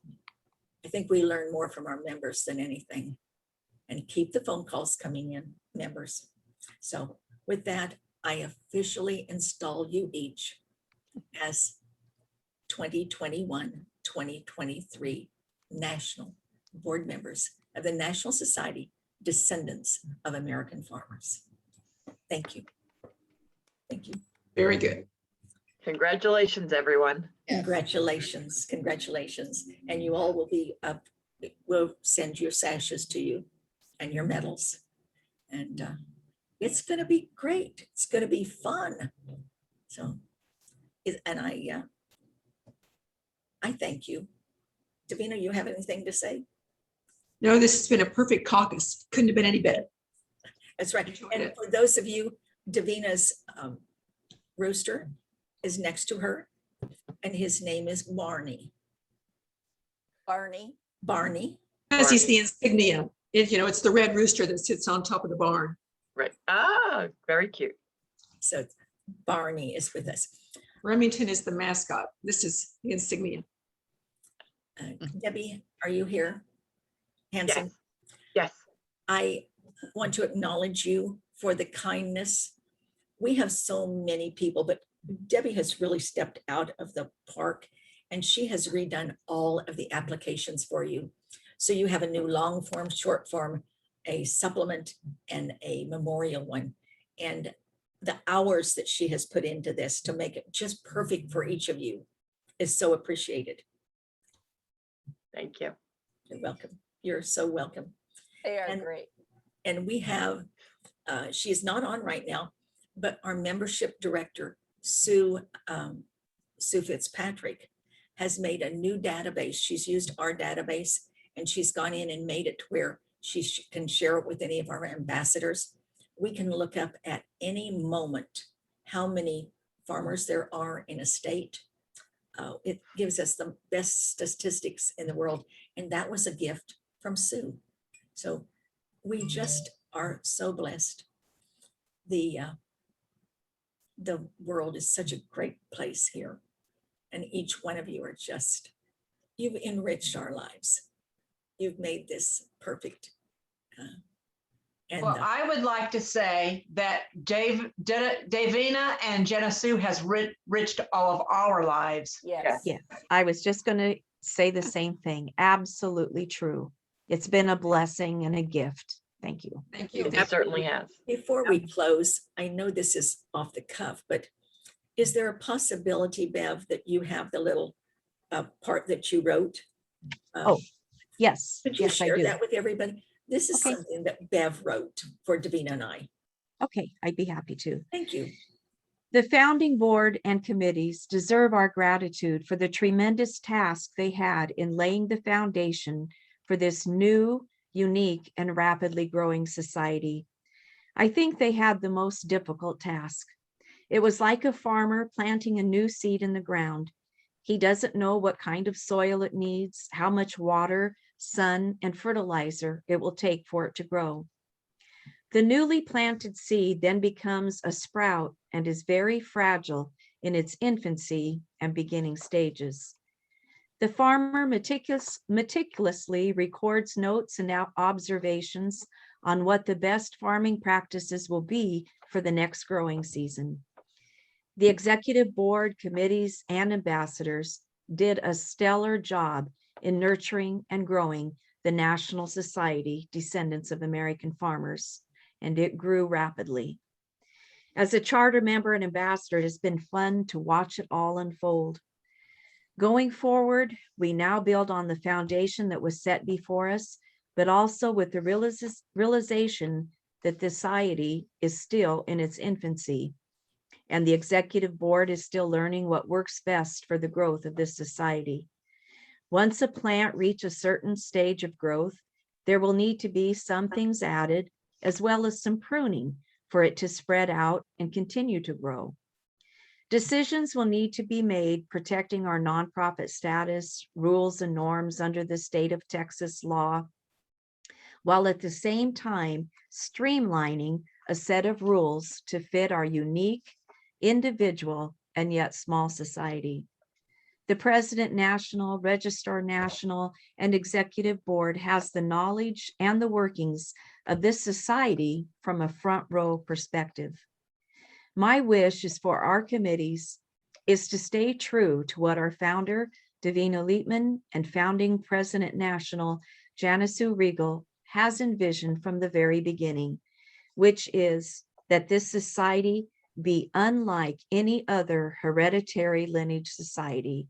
I think we learn more from our members than anything. And keep the phone calls coming in, members. So with that, I officially install you each as 2021-2023 National Board members of the National Society Descendants of American Farmers. Thank you. Thank you. Very good. Congratulations, everyone. Congratulations, congratulations. And you all will be up, we'll send your sashes to you and your medals. And it's gonna be great. It's gonna be fun. So, and I thank you. Davina, you have anything to say? No, this has been a perfect caucus. Couldn't have been any better. That's right. And for those of you, Davina's rooster is next to her, and his name is Barney. Barney. Barney. Because he's the insignia. It's the red rooster that sits on top of the barn. Right. Ah, very cute. So Barney is with us. Remington is the mascot. This is the insignia. Debbie, are you here? Hanson? Yes. I want to acknowledge you for the kindness. We have so many people, but Debbie has really stepped out of the park and she has redone all of the applications for you. So you have a new long form, short form, a supplement, and a memorial one. And the hours that she has put into this to make it just perfect for each of you is so appreciated. Thank you. You're welcome. You're so welcome. They are great. And we have She is not on right now, but our membership director, Sue Fitzpatrick, has made a new database. She's used our database and she's gone in and made it to where she can share it with any of our ambassadors. We can look up at any moment how many farmers there are in a state. It gives us the best statistics in the world. And that was a gift from Sue. So we just are so blessed. The world is such a great place here. And each one of you are just, you've enriched our lives. You've made this perfect. Well, I would like to say that Davina and Jenna Sue has enriched all of our lives. Yes. Yeah, I was just going to say the same thing. Absolutely true. It's been a blessing and a gift. Thank you. Thank you. It certainly has. Before we close, I know this is off the cuff, but is there a possibility, Bev, that you have the little part that you wrote? Oh, yes. Could you Yes, I share do. that with everybody? This is Okay. something that Bev wrote for Davina and I. Okay, I'd be happy to. Thank you. The founding board and committees deserve our gratitude for the tremendous task they had in laying the foundation for this new, unique, and rapidly growing society. I think they had the most difficult task. It was like a farmer planting a new seed in the ground. He doesn't know what kind of soil it needs, how much water, sun, and fertilizer it will take for it to grow. The newly planted seed then becomes a sprout and is very fragile in its infancy and beginning stages. The farmer meticulously records notes and observations on what the best farming practices will be for the next growing season. The executive board, committees, and ambassadors did a stellar job in nurturing and growing the National Society, Descendants of American Farmers, and it grew rapidly. As a charter member and ambassador, it has been fun to watch it all unfold. Going forward, we now build on the foundation that was set before us, but also with the realization that the society is still in its infancy, and the executive board is still learning what works best for the growth of this society. Once a plant reaches a certain stage of growth, there will need to be some things added, as well as some pruning for it to spread out and continue to grow. Decisions will need to be made protecting our nonprofit status, rules and norms under the state of Texas law, while at the same time streamlining a set of rules to fit our unique, individual, and yet small society. The President National, Registrar National, and Executive Board has the knowledge and the workings of this society from a front row perspective. My wish is for our committees is to stay true to what our founder, Davina Liebman, and founding President National, Janice Regal, has envisioned from the very beginning, which is that this society be unlike any other hereditary lineage society.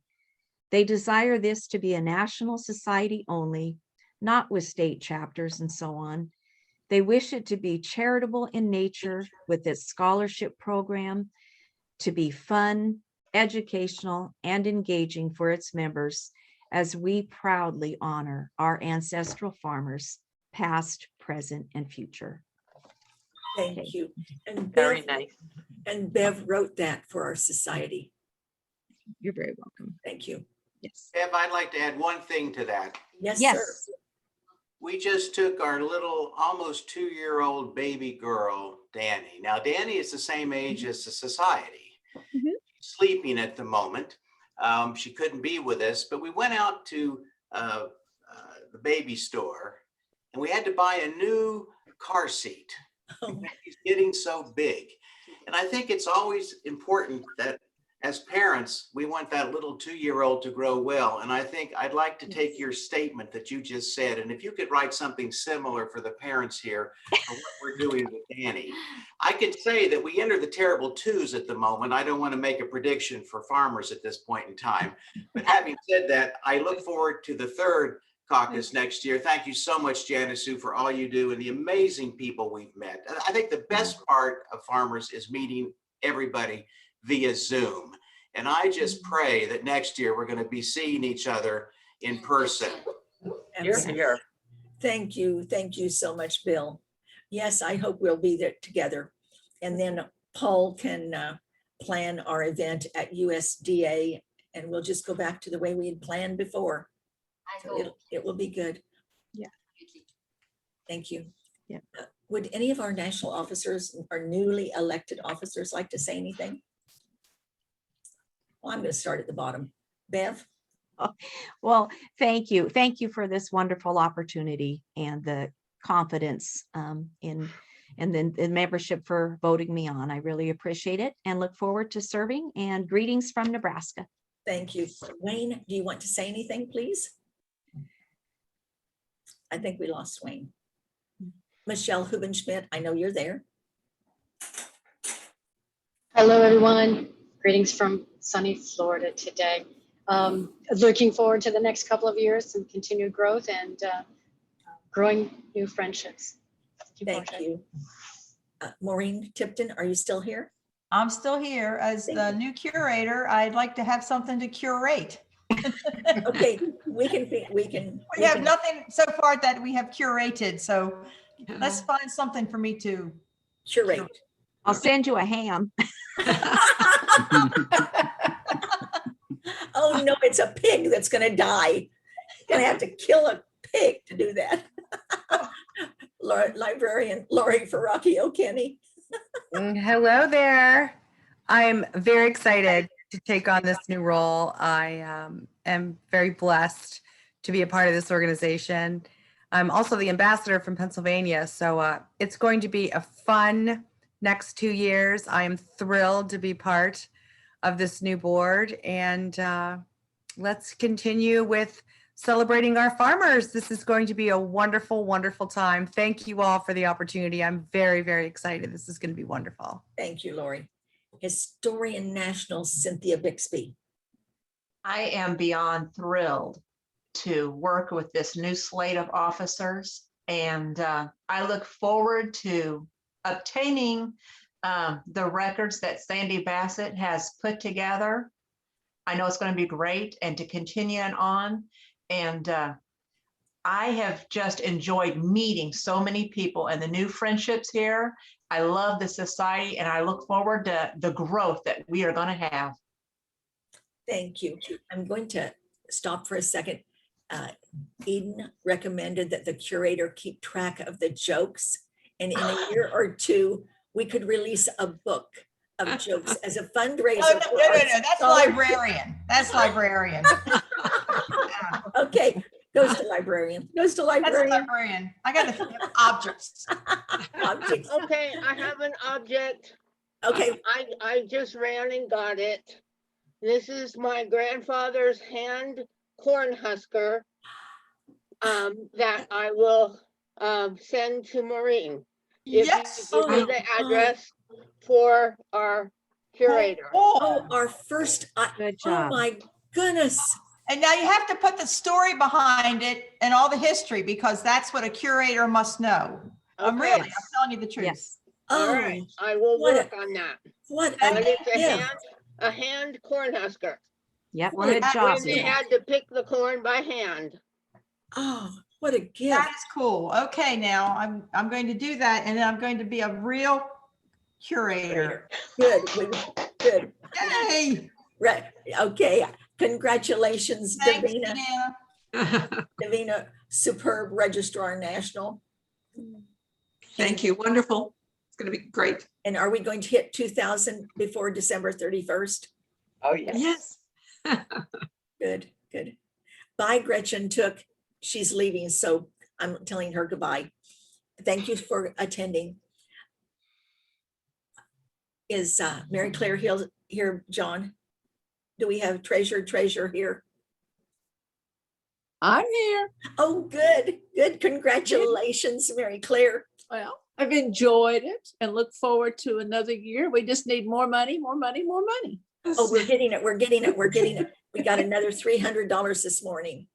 They desire this to be a national society only, not with state chapters and so on. They wish it to be charitable in nature with its scholarship program, to be fun, educational, and engaging for its members, as we proudly honor our ancestral farmers, past, present, and future. Thank you. And Very Bev, nice. and Bev wrote that for our society. You're very welcome. Thank you. Yes. Bev, I'd like to add one thing to that. Yes, Yes. sir. We just took our little almost 2-year-old baby girl, Danny. Now, Danny is the same age as the society. Mhm. She's sleeping at the moment. She couldn't be with us, but we went out to the baby store and we had to buy a new car seat. He's getting so big. And I think it's always important that as parents, we want that little 2-year-old to grow well. And I think I'd like to take your statement that you just said, and if you could write something similar for the parents here for what we're doing with Danny. I could say that we enter the terrible twos at the moment. I don't want to make a prediction for farmers at this point in time. But having said that, I look forward to the third Caucus next year. Thank you so much, Janice Sue, for all you do and the amazing people we've met. I think the best part of farmers is meeting everybody via Zoom. And I just pray that next year we're going to be seeing each other in person. Absolutely. Thank you. Thank you so much, Bill. Yes, I hope we'll be there together. And then Paul can plan our event at USDA, and we'll just go back to the way we had planned before. So it will be good. Yeah. Thank you. Yeah. Would any of our national officers or newly elected officers like to say anything? Well, I'm going to start at the bottom. Bev? Well, thank you. Thank you for this wonderful opportunity and the confidence in then the membership for voting me on. I really appreciate it and look forward to serving, and greetings from Nebraska. Thank you. Wayne, do you want to say anything, please? I think we lost Wayne. Michelle Hubenschmidt, I know you're there. Hello, everyone. Greetings from sunny Florida today. Looking forward to the next couple of years, some continued growth and growing new friendships. Thank you. Maureen Tipton, are you still here? I'm still here. As the new curator, I'd like to have something to curate. Okay, we have nothing so far that we have curated, so let's find something for me to curate. I'll send you a ham. Oh no, it's a pig that's going to die. Gonna have to kill a pig to do that. Librarian Lori Ferracchio Kenny. Hello there. I'm very excited to take on this new role. I am very blessed to be a part of this organization. I'm also the ambassador from Pennsylvania, so it's going to be a fun next 2 years. I am thrilled to be part of this new board, and let's continue with celebrating our farmers. This is going to be a wonderful, wonderful time. Thank you all for the opportunity. I'm very, very excited. This is going to be wonderful. Thank you, Lori. Historian National Cynthia Bixby. I am beyond thrilled to work with this new slate of officers, and I look forward to obtaining the records that Sandy Bassett has put together. I know it's going to be great, and to continue on. And I have just enjoyed meeting so many people and the new friendships here. I love the society, and I look forward to the growth that we are going to have. Thank you. I'm going to stop for a second. Eden recommended that the curator keep track of the jokes, and in a year or two, we could release a book of jokes as a fundraiser. Oh, no, that's librarian. That's librarian. Okay, goes to librarian. Goes to librarian. That's librarian. I got to think of objects. Objects. Okay, I have an object. Okay. I just ran and got it. This is my grandfather's hand corn husker that I will send to Maureen. If Yes. you give me the address for our curator. Oh, our first. Good job. Oh my goodness. And now you have to put the story behind it and all the history, because that's what a curator must know. I'm Okay. telling you the truth. Yes. All Oh, right, I will what work on that. What But a it's gift. a hand corn husker. Yep. What a Good gift. job. When they had to pick the corn by hand. Oh, what a gift. That is cool. Okay, now I'm going to do that, and then I'm going to be a real curator. Good. Good. Yay! Right. Okay. Congratulations, Thanks, Davina. Deanna. Davina, superb registrar national. Thank you. Wonderful. It's going to be great. And are we going to hit 2,000 before December 31st? Oh, yes. Good, good. Bye, Gretchen Took. She's leaving, so I'm telling her goodbye. Thank you for attending. Is Mary Claire Hill here, John? Do we have treasure here? I'm here. Oh, good, good. Congratulations, Mary Claire. Well, I've enjoyed it and look forward to another year. We just need more money, more money, more money. Oh, we're getting it. We're getting it. We're getting it. We got another $300 this morning.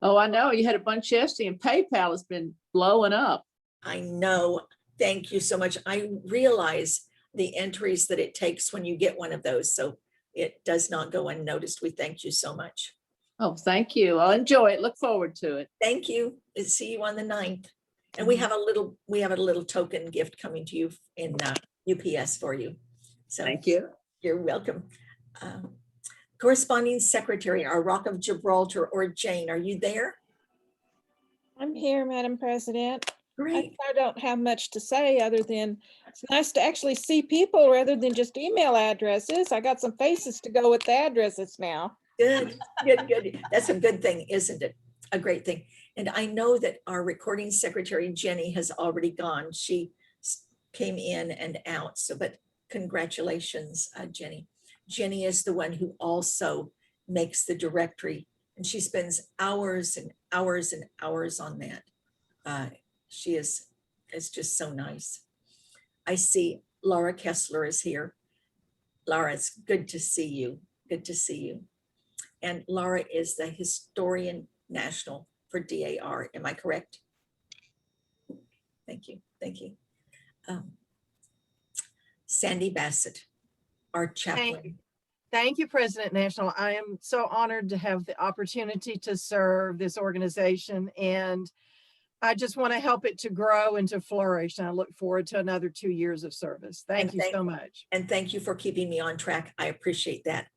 Oh, I know. You had a bunch yesterday and PayPal has been blowing up. I know. Thank you so much. I realize the entries that it takes when you get one of those. So it does not go unnoticed. We thank you so much. Oh, thank you. I'll enjoy it. Look forward to it. Thank you. We'll see you on the 9th. And we have a little token gift coming to you in UPS for you. So Thank you. You're welcome. Corresponding Secretary, our Rock of Gibraltar, or Jane, are you there? I'm here, Madam President. Great. I don't have much to say other than it's nice to actually see people rather than just email addresses. I got some faces to go with the addresses now. Good, good, good. That's a good thing, isn't it? A great thing. And I know that our recording secretary, Jenny, has already gone. She came in and out. So, but congratulations, Jenny. Jenny is the one who also makes the directory, and she spends hours and hours and hours on that. She is just so nice. I see Laura Kessler is here. Laura, it's good to see you. Good to see you. And Laura is the historian national for DAR. Am I correct? Thank you. Thank you. Sandy Bassett, our chaplain. Thank you, President National. I am so honored to have the opportunity to serve this organization, and I just want to help it to grow and to flourish. And I look forward to another 2 years of service. Thank you so much. And thank you for keeping me on track. I appreciate that.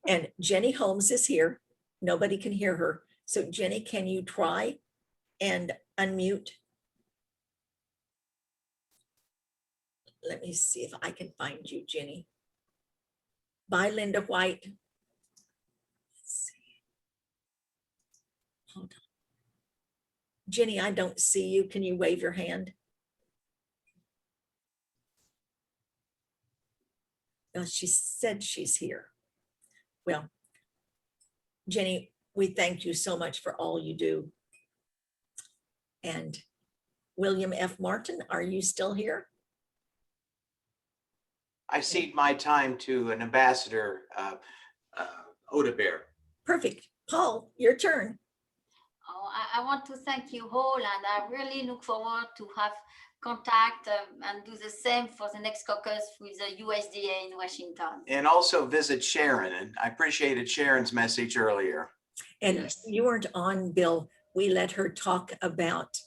And Jenny Holmes is here. Nobody can hear her. So Jenny, can you try and unmute? Let me see if I can find you, Jenny. Bye, Linda White. Let's see. Hold on. Jenny, I don't see you. Can you wave your hand? No, she said she's here. Well, Jenny, we thank you so much for all you do. And William F. Martin, are you still here? I cede my time to an ambassador, Odebear. Perfect. Paul, your turn. Oh, I want to thank you all, and I really look forward to have contact and do the same for the next caucus with the USDA in Washington. And also visit Sharon, and I appreciated Sharon's message earlier. And you weren't on, Bill. We let her talk about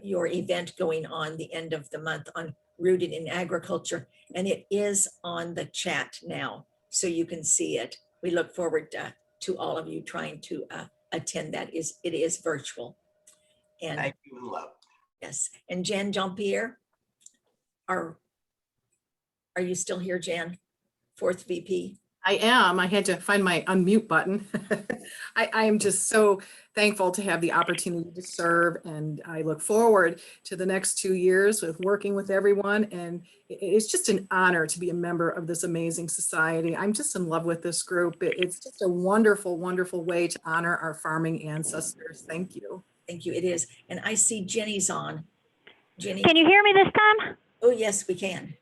your event going on the end of the month on Rooted in Agriculture, and it is on the chat now, so you can see it. We look forward to all of you trying to attend that. It is virtual. And thank you and love. Yes, and Jan Jean-Pierre, are you still here, Jan? 4th VP? I am. I had to find my unmute button. I am just so thankful to have the opportunity to serve, and I look forward to the next 2 years with working with everyone. And it's just an honor to be a member of this amazing society. I'm just in love with this group. It's just a wonderful, wonderful way to honor our farming ancestors. Thank you. Thank you. It is. And I see Jenny's on. Jenny. Can you hear me this time? Oh, yes, we can.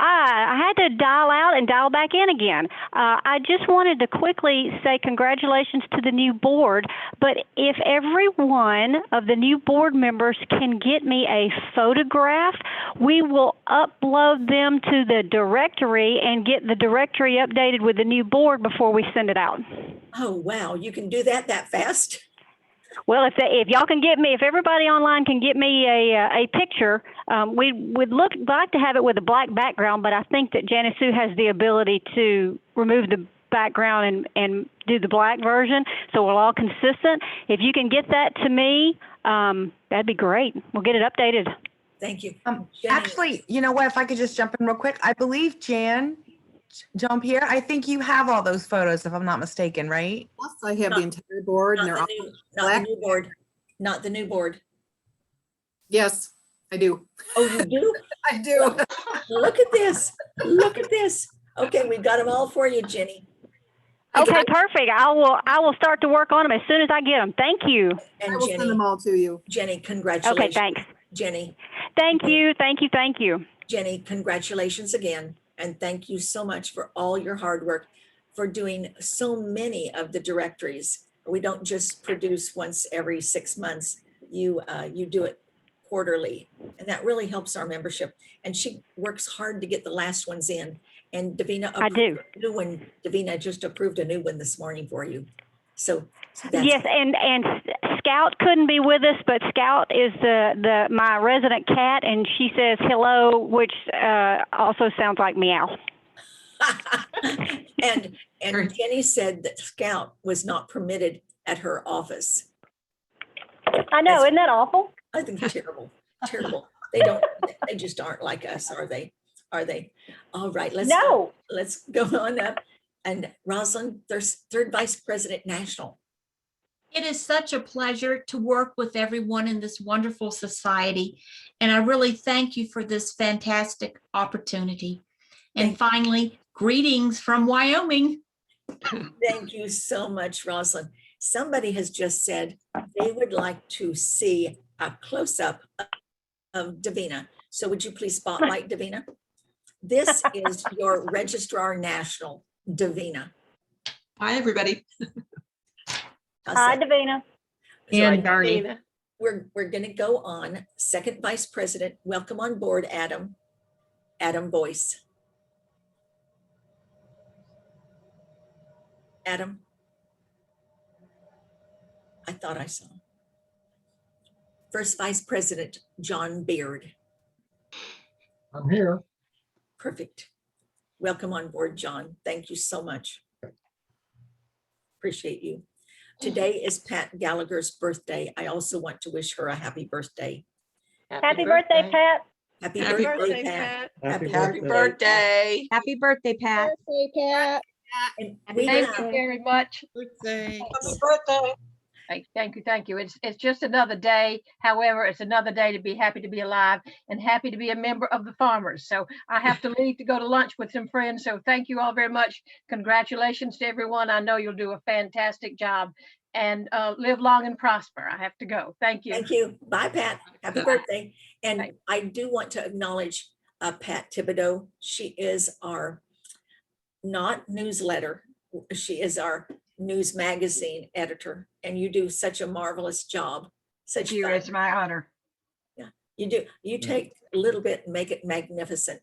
I had to dial out and dial back in again. I just wanted to quickly say congratulations to the new board, but if every one of the new board members can get me a photograph, we will upload them to the directory and get the directory updated with the new board before we send it out. Oh, wow. You can do that fast? Well, if y'all can get me, if everybody online can get me a picture, we would like to have it with a black background, but I think that Janice Sue has the ability to remove the background and do the black version, so we're all consistent. If you can get that to me, that'd be great. We'll get it updated. Thank you. Actually, you know what, if I could just jump in real quick, I believe Jan Jean-Pierre, I think you have all those photos, if I'm not mistaken, right? Yes, I have the entire board, and they're all not the new board. Not the new board. Yes, I do. Oh, you do? I do. Look at this. Look at this. Okay, we've got them all for you, Jenny. Okay, perfect. I will start to work on them as soon as I get them. Thank you. And I will send them all to you. Jenny, congratulations. Okay, thanks. Jenny. Thank you. Thank you. Thank you. Jenny, congratulations again. And thank you so much for all your hard work, for doing so many of the directories. We don't just produce once every 6 months. You do it quarterly, and that really helps our membership. And she works hard to get the last ones in. And Davina, I do. new one. Davina just approved a new one this morning for you. So that's Yes, and Scout couldn't be with us, but Scout is my resident cat, and she says hello, which also sounds like meow. and Jenny said that Scout was not permitted at her office. I know, isn't that awful? I think it's terrible, terrible. They just aren't like us, are they? Are they? All right, let's go on up. And Rosalind, there's third vice president national. It is such a pleasure to work with everyone in this wonderful society. And I really thank you for this fantastic opportunity. And finally, greetings from Wyoming. Thank you so much, Rosalind. Somebody has just said they would like to see a close-up of Davina. So would you please spotlight Davina? This is your registrar national, Davina. Hi, everybody. Hi, Davina. And Darnie. We're going to go on. Second vice president, welcome on board, Adam. Adam Boyce. Adam. I thought I saw. First vice president, John Beard. I'm here. Perfect. Welcome on board, John. Thank you so much. Appreciate you. Today is Pat Gallagher's birthday. I also want to wish her a happy birthday. Happy birthday, Pat. Happy birthday, Pat. Happy birthday. Happy birthday, Pat. Birthday, Pat. And Thank you very much. Birthday. Happy birthday. Thank you. It's just another day. However, it's another day to be happy to be alive and happy to be a member of the Farmers. So I have to leave to go to lunch with some friends. So thank you all very much. Congratulations to everyone. I know you'll do a fantastic job and live long and prosper. I have to go. Thank you. Thank you. Bye, Pat. Happy birthday. And I do want to acknowledge Pat Thibodeau. She is our not newsletter. She is our news magazine editor, and you do such a marvelous job. Thank you. It's my honor. Yeah, you do. You take a little bit and make it magnificent.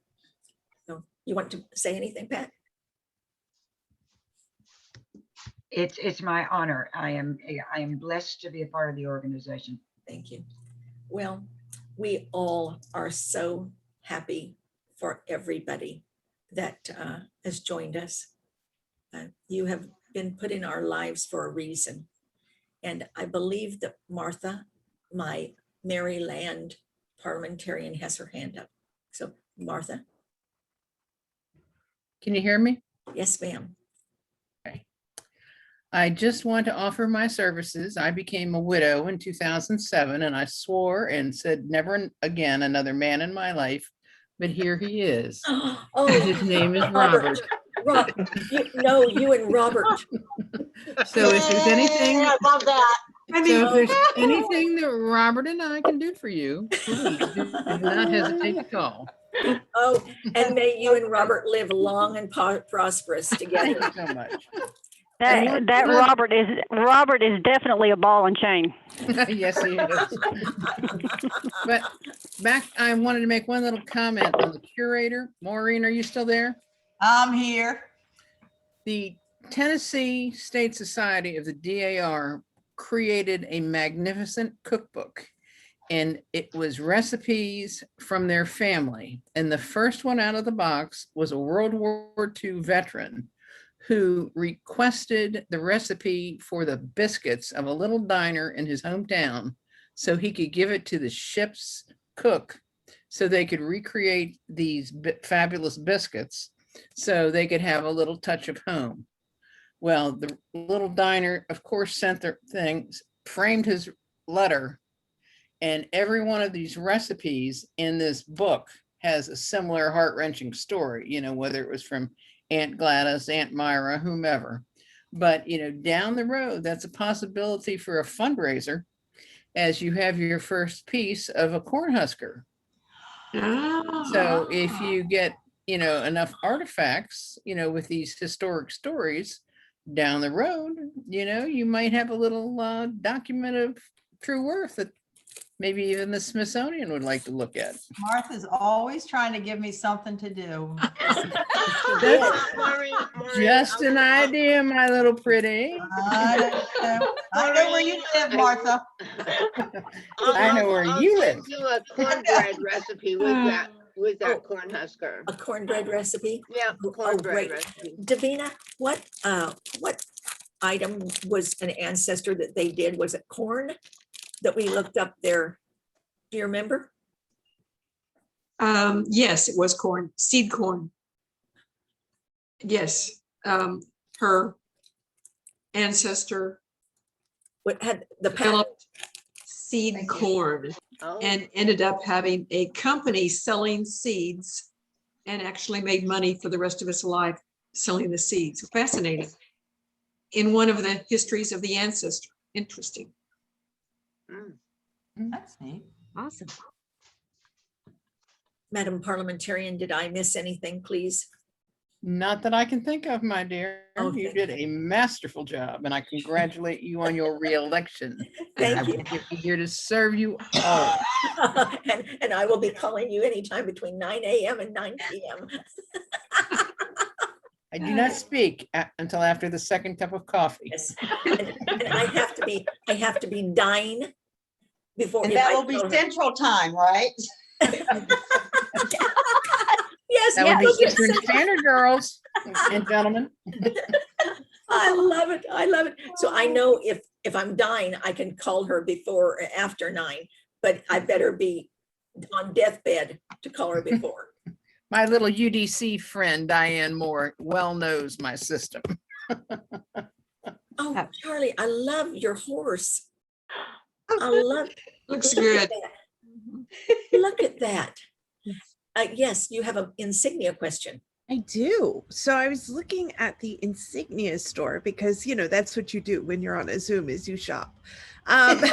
So you want to say anything, Pat? It's my honor. I am blessed to be a part of the organization. Thank you. Well, we all are so happy for everybody that has joined us. You have been put in our lives for a reason. And I believe that Martha, my Maryland parliamentarian, has her hand up. So Martha. Can you hear me? Yes, ma'am. Okay. I just want to offer my services. I became a widow in 2007, and I swore and said never again another man in my life, but here he is. Oh, his name is Robert. You and Robert. So if there's anything, I love that. so if there's anything that Robert and I can do for you, please do not hesitate to call. Oh, and may you and Robert live long and prosperous together. Thank you so much. That Robert is definitely a ball and chain. Yes, he is. But I wanted to make one little comment on the curator. Maureen, are you still there? I'm here. The Tennessee State Society of the DAR created a magnificent cookbook, and it was recipes from their family. And the first one out of the box was a World War II veteran who requested the recipe for the biscuits of a little diner in his hometown so he could give it to the ship's cook so they could recreate these fabulous biscuits so they could have a little touch of home. Well, the little diner, of course, sent their things, framed his letter, and every one of these recipes in this book has a similar heart-wrenching story, you know, whether it was from Aunt Gladys, Aunt Myra, whomever. But, you know, down the road, that's a possibility for a fundraiser as you have your first piece of a Cornhusker. So if you get, you know, enough artifacts, you know, with these historic stories, down the road, you might have a little document of true worth that maybe even the Smithsonian would like to look at. Martha's always trying to give me something to do. Just an idea, my little pretty. I know where you live, Martha. I know where you live. Do a cornbread recipe with that corn husker. A cornbread recipe? Yeah, cornbread great. recipe. Davina, what item was an ancestor that they did? Was it corn that we looked up there? Do you remember? Yes, it was corn, seed corn. Yes, her ancestor What had the developed seed corn and ended up having a company selling seeds and actually made money for the rest of his life selling the seeds. Fascinating. In one of the histories of the ancestor. Interesting. That's neat. Awesome. Madam Parliamentarian, did I miss anything, please? Not that I can think of, my dear. Oh, You thank did a masterful job, and I congratulate you on your reelection. Thank you. I will be here to serve you all. And I will be calling you anytime between 9 a.m. and 9 p.m. I do not speak until after the second cup of coffee. Yes. And I have to be dying before. And if that I will be tell her- Central Time, right? Yes, That would be yes. Eastern Standard, girls and gentlemen. I love it. I love it. So I know if I'm dying, I can call her before or after 9, but I better be on deathbed to call her before. My little UDC friend, Diane Moore, well knows my system. Oh, Charlie, I love your horse. I love. Looks look good. at that. Look at that. Yes, you have an insignia question. I do. So I was looking at the insignia store because, that's what you do when you're on a Zoom is you shop. And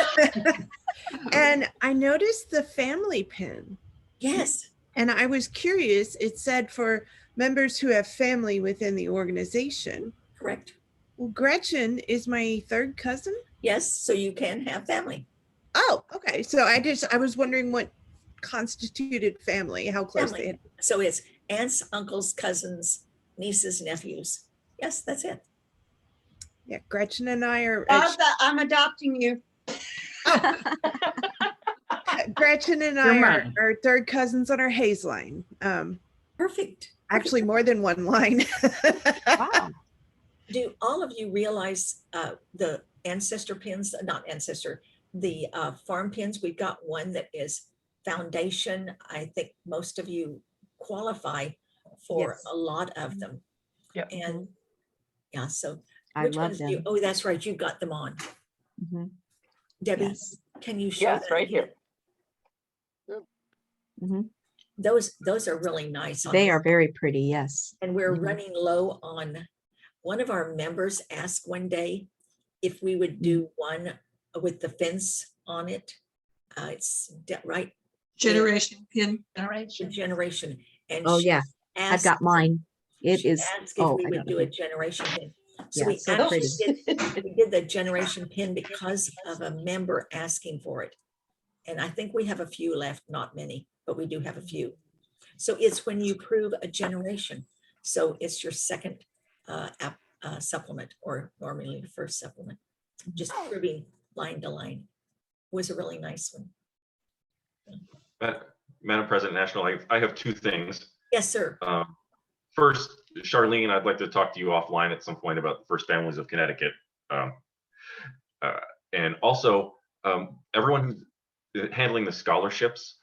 I noticed the family pin. Yes. And I was curious, it said for members who have family within the organization. Correct. Well, Gretchen is my third cousin. Yes, so you can have family. Oh, okay. So I was wondering what constituted family, how close they had. So it's aunts, uncles, cousins, nieces, nephews. Yes, that's it. Yeah, Gretchen and I are. I'm adopting you. Gretchen and I are third cousins on our Hayes line. Perfect. Actually, more than one line. Wow. Do all of you realize the ancestor pins, not ancestor, the farm pins? We've got one that is foundation. I think most of you qualify for Yes. a lot of them. Yep. And yeah, so I which love ones do you, them. oh, that's right, you got them on. Mhm. Debbie, Yes. can you show Yes, that right again? here. Mhm. Those are really nice. on They this. are very pretty, yes. And we're Mhm. running low on, one of our members asked one day if we would do one with the fence on it. It's right. Generation pin. Generation. And Oh, she yeah. I've asked- got mine. It she is, asked if oh, we I would got do a it. generation pin. So Yeah, we so actually pretty. we did the generation pin because of a member asking for it. And I think we have a few left, not many, but we do have a few. So it's when you prove a generation. So it's your second supplement, or normally the first supplement. Just proving line to line. Was a really nice one. Madam President National, I have two things. Yes, sir. First, Charlene, I'd like to talk to you offline at some point about the First Families of Connecticut. And also, everyone who's handling the scholarships,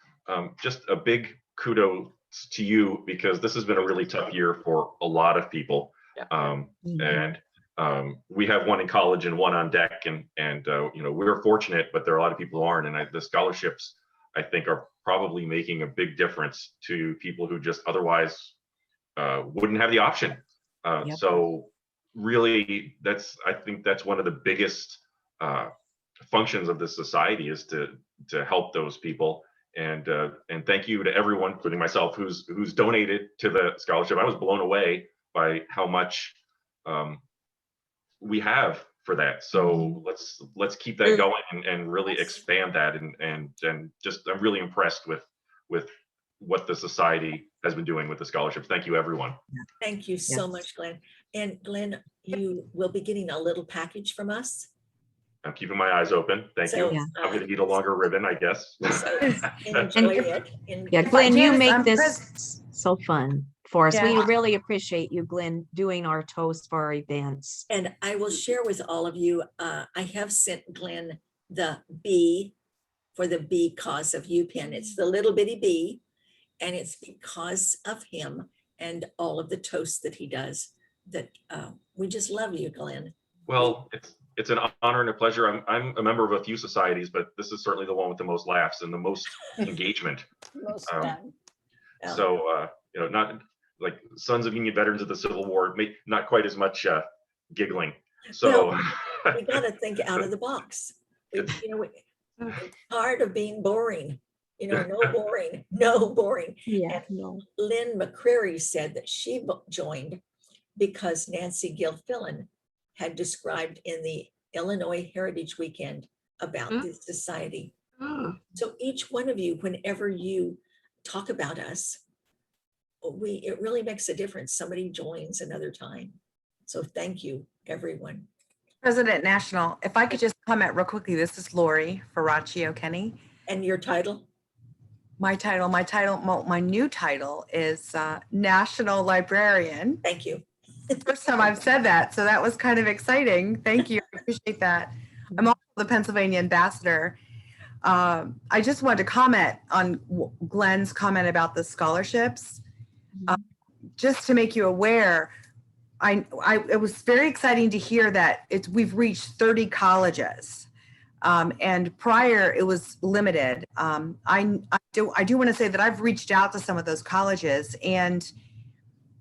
just a big kudos to you, because this has been a really tough year for a lot of people. And we have one in college and one on deck, and we're fortunate, but there are a lot of people who aren't. And the scholarships, I think, are probably making a big difference to people who just otherwise wouldn't have the option. So really, I think that's one of the biggest functions of this society, is to help those people. And thank you to everyone, including myself, who's donated to the scholarship. I was blown away by how much we have for that. So let's keep that going and really expand that. And just, I'm really impressed with what the society has been doing with the scholarships. Thank you, everyone. Thank you so much, Glenn. And Glenn, you will be getting a little package from us. I'm keeping my eyes open. Thank you. I'm going to need a longer ribbon, I guess. Enjoy it. Yeah, Glenn, you Janice, make I'm this so fun for us. We Yeah. really appreciate you, Glenn, doing our toast for our events. And I will share with all of you, I have sent Glenn the B for the because of you pin. It's the little bitty B, and it's because of him and all of the toasts that he does that we just love you, Glenn. Well, it's an honor and a pleasure. I'm a member of a few societies, but this is certainly the one with the most laughs and the most engagement. Most fun. So, you know, not like Sons of Union Veterans of the Civil War, not quite as much giggling. So well, we got to think out of the box. It's part of being boring. You know, no boring. Yeah. And Lynn McCreary said that she joined because Nancy Gilfillan had described in the Illinois Heritage Weekend about this society. So each one of you, whenever you talk about us, it really makes a difference. Somebody joins another time. So thank you, everyone. President National, if I could just comment real quickly, this is Lori Ferraccio Kenny. And your title? My new title is National Librarian. Thank you. First time I've said that, so that was kind of exciting. Thank you, I appreciate that. I'm also the Pennsylvania ambassador. I just wanted to comment on Glenn's comment about the scholarships. Just to make you aware, it was very exciting to hear that we've reached 30 colleges. And prior it was limited. I do want to say that I've reached out to some of those colleges, and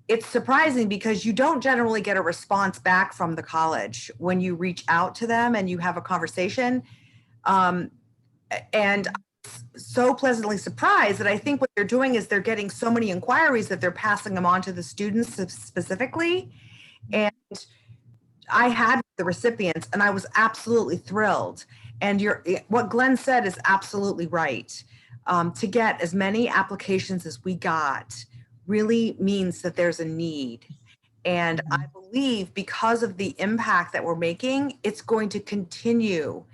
it's surprising because you don't generally get a response back from the college when you reach out to them and you have a conversation. And I'm so pleasantly surprised that I think what they're doing is they're getting so many inquiries that they're passing them on to the students specifically. And I had the recipients and I was absolutely thrilled. And what Glenn said is absolutely right. To get as many applications as we got really means that there's a need. And I believe because of the impact that we're making, it's going to continue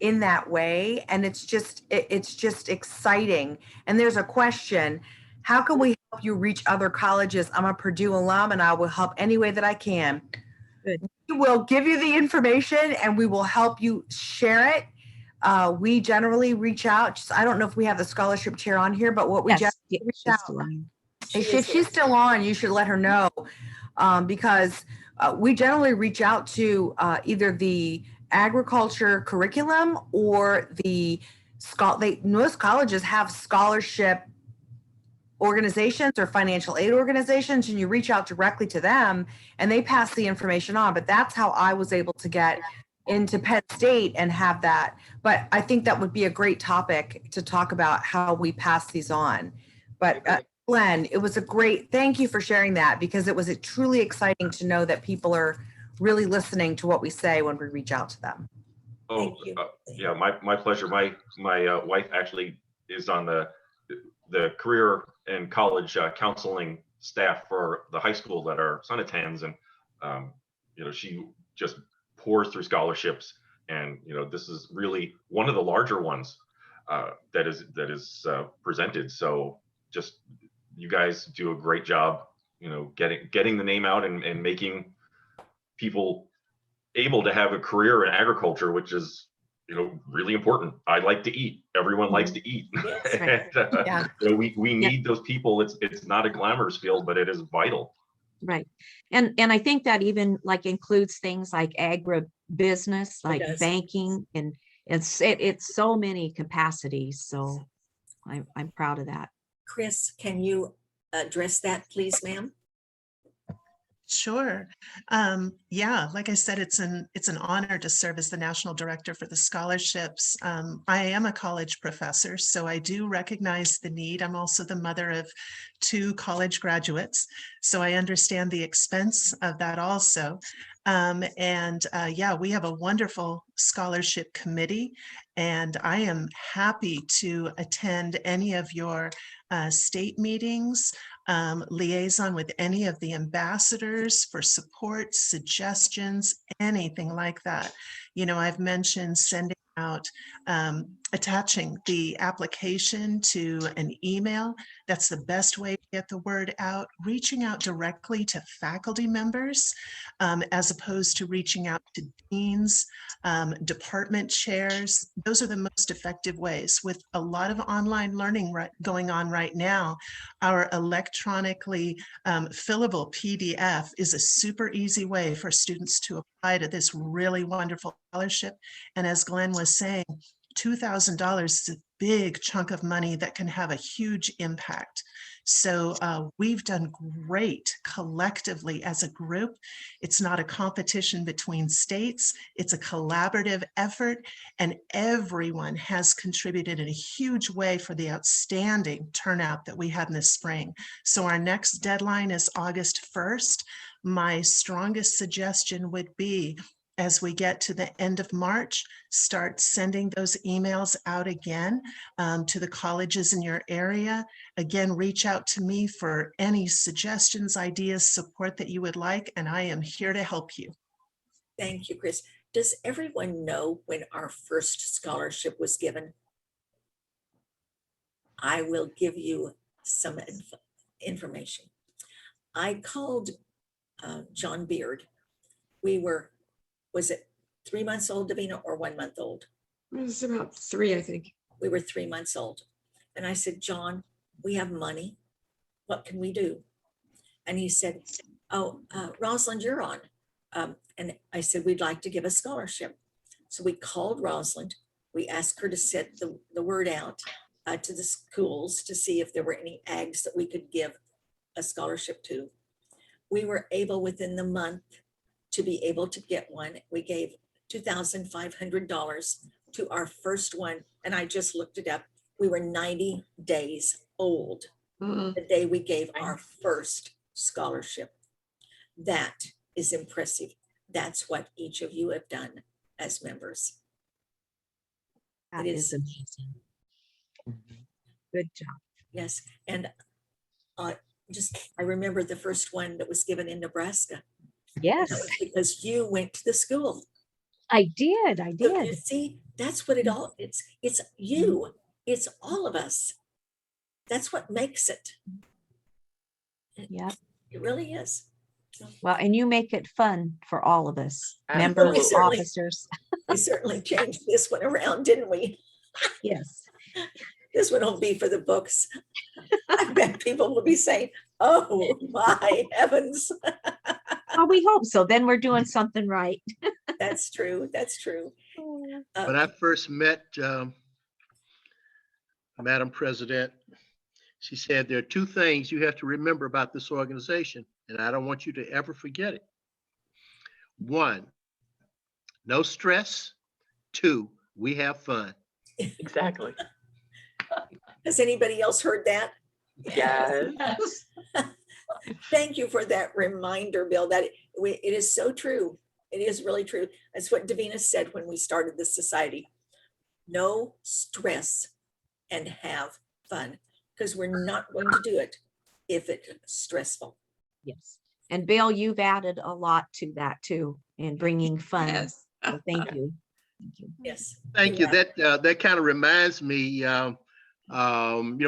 in that way. And it's just exciting. And there's a question, how can we help you reach other colleges? I'm a Purdue alum and I will help any way that I can. Good. We will give you the information and we will help you share it. We generally reach out. I don't know if we have the scholarship chair on here, but what we just reach out. If she's still on, you should let her know because we generally reach out to either the agriculture curriculum or most colleges have scholarship organizations or financial aid organizations, and you reach out directly to them and they pass the information on. But that's how I was able to get into Penn State and have that. But I think that would be a great topic to talk about how we pass these on. But Glenn, it was thank you for sharing that, because it was truly exciting to know that people are really listening to what we say when we reach out to them. Oh, yeah, my pleasure. My wife actually is on the career and college counseling staff for the high school that our son attends, and she just pours through scholarships, and this is really one of the larger ones that is presented. So just you guys do a great job, getting the name out and making people able to have a career in agriculture, which is really important. I like to eat. Everyone likes to eat. Right. And, we need those people. It's not a glamorous field, but it is vital. Right. And I think that even includes things like agribusiness, like banking, and it's so many capacities. So I'm proud of that. Chris, can you address that, please, ma'am? Sure. Yeah, like I said, it's an honor to serve as the national director for the scholarships. I am a college professor, so I do recognize the need. I'm also the mother of 2 college graduates, so I understand the expense of that also. Yeah, we have a wonderful scholarship committee, and I am happy to attend any of your state meetings, liaison with any of the ambassadors for support, suggestions, anything like that. You know, I've mentioned sending out, attaching the application to an email. That's the best way to get the word out. Reaching out directly to faculty members, as opposed to reaching out to deans, department chairs. Those are the most effective ways. With a lot of online learning going on right now, our electronically fillable PDF is a super easy way for students to apply to this really wonderful scholarship. And as Glenn was saying, $2,000 is a big chunk of money that can have a huge impact. So we've done great collectively as a group. It's not a competition between states. It's a collaborative effort, and everyone has contributed in a huge way for the outstanding turnout that we had in the spring. So our next deadline is August 1st. My strongest suggestion would be, as we get to the end of March, start sending those emails out again to the colleges in your area. Again, reach out to me for any suggestions, ideas, support that you would like, and I am here to help you. Thank you, Chris. Does everyone know when our first scholarship was given? I will give you some information. I called John Beard. Was it 3 months old, Davina, or 1 month old? It was about 3, I think. We were 3 months old. And I said, John, we have money. What can we do? And he said, oh, Rosalind, you're on. And I said, we'd like to give a scholarship. So we called Rosalind. We asked her to set the word out to the schools to see if there were any ags that we could give a scholarship to. We were able within the month to be able to get one. We gave $2,500 to our first one. And I just looked it up. We were 90 days old the day we gave our first scholarship. That is impressive. That's what each of you have done as members. That is amazing. Good job. Yes. And I remember the first one that was given in Nebraska. Yes. That was because you went to the school. I did. So you see, that's what it's you. It's all of us. That's what makes it. Yeah. It really is. Well, and you make it fun for all of us, members, officers. We certainly changed this one around, didn't we? Yes. This one will be for the books. I bet people will be saying, oh my heavens. Well, we hope so. Then we're doing something right. That's true. That's true. When I first met Madam President, she said, there are 2 things you have to remember about this organization, and I don't want you to ever forget it. 1, no stress. 2, we have fun. Exactly. Has anybody else heard that? Yes. Thank you for that reminder, Bill, that it is so true. It is really true. That's what Davina said when we started this society. No stress and have fun, because we're not going to do it if it's stressful. Yes. And Bill, you've added a lot to that too, in bringing fun. Yes. So thank you. Yes. Thank you. That kind of reminds me, you know,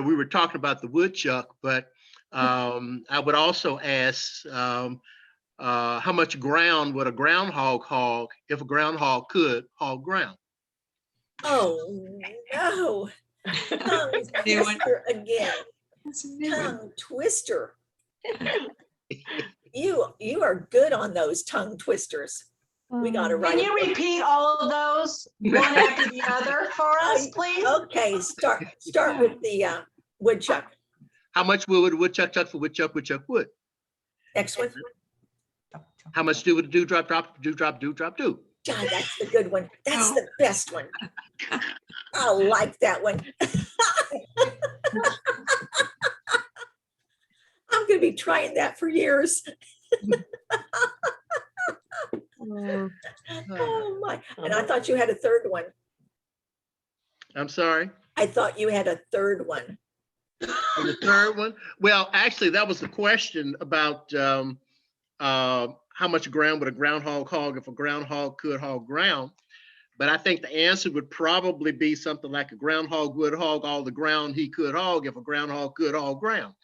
we were talking about the woodchuck, but I would also ask, how much ground would a groundhog hog if a groundhog could hog ground? Oh no. Tongue twister again. Tongue twister. You are good on those tongue twisters. We got to write. Can you repeat all of those one after the other for us, please? Okay, start with the woodchuck. How much would a woodchuck chuck for woodchuck wood? Next one. How much do would a dewdrop do? God, that's the good one. That's the best one. I like that one. I'm going to be trying that for years. Oh my, and I thought you had a third one. I'm sorry. I thought you had a third one. For the third one? Well, actually, that was the question about how much ground would a groundhog hog if a groundhog could hog ground. But I think the answer would probably be something like a groundhog would hog all the ground he could hog if a groundhog could hog ground.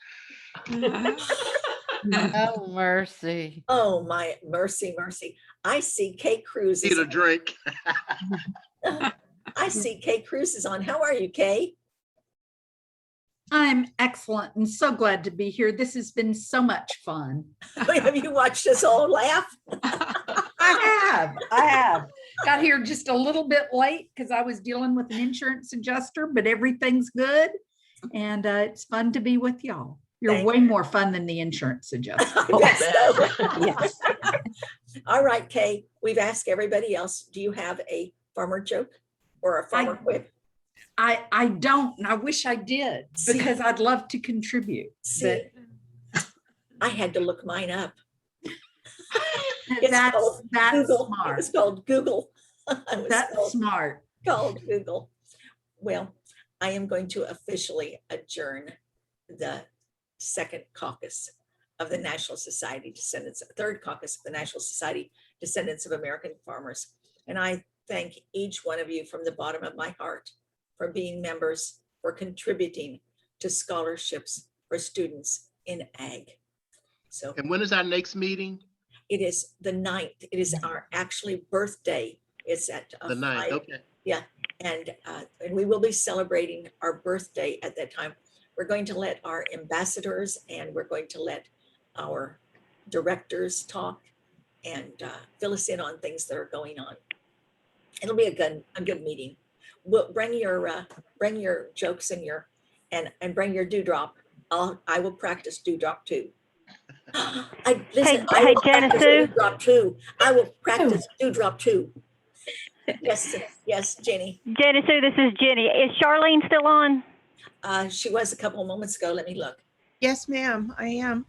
Oh, mercy. Oh my, mercy, mercy. I see Kay Cruz is Need a drink. I see Kay Cruz is on. How are you, Kay? I'm excellent and so glad to be here. This has been so much fun. Have you watched us all laugh? I have. Got here just a little bit late because I was dealing with an insurance adjuster, but everything's good. And it's fun to be with y'all. You're way more fun than the insurance adjuster. Yes. All right, Kay, we've asked everybody else, do you have a farmer joke or a farmer quip? I don't, and I wish I did because I'd love to contribute. See, I had to look mine up. That's Google. smart. It's called Google. That's smart. Called Google. Well, I am going to officially adjourn the second caucus of the National Society Descendants, third caucus of the National Society Descendants of American Farmers. And I thank each one of you from the bottom of my heart for being members, for contributing to scholarships for students in ag. So, and when is our next meeting? It is the 9th. It is our actually birthday. It's at the 9th. Okay. Yeah, and we will be celebrating our birthday at that time. We're going to let our ambassadors and we're going to let our directors talk and fill us in on things that are going on. It'll be a good meeting. We'll bring your jokes and bring your dewdrop. I will practice dewdrop too. Hey, Janice Sue. Dewdrop too. I will practice dewdrop too. Yes, Jenny. Janice Sue, this is Jenny. Is Charlene still on? She was a couple of moments ago. Let me look. Yes, ma'am, I am.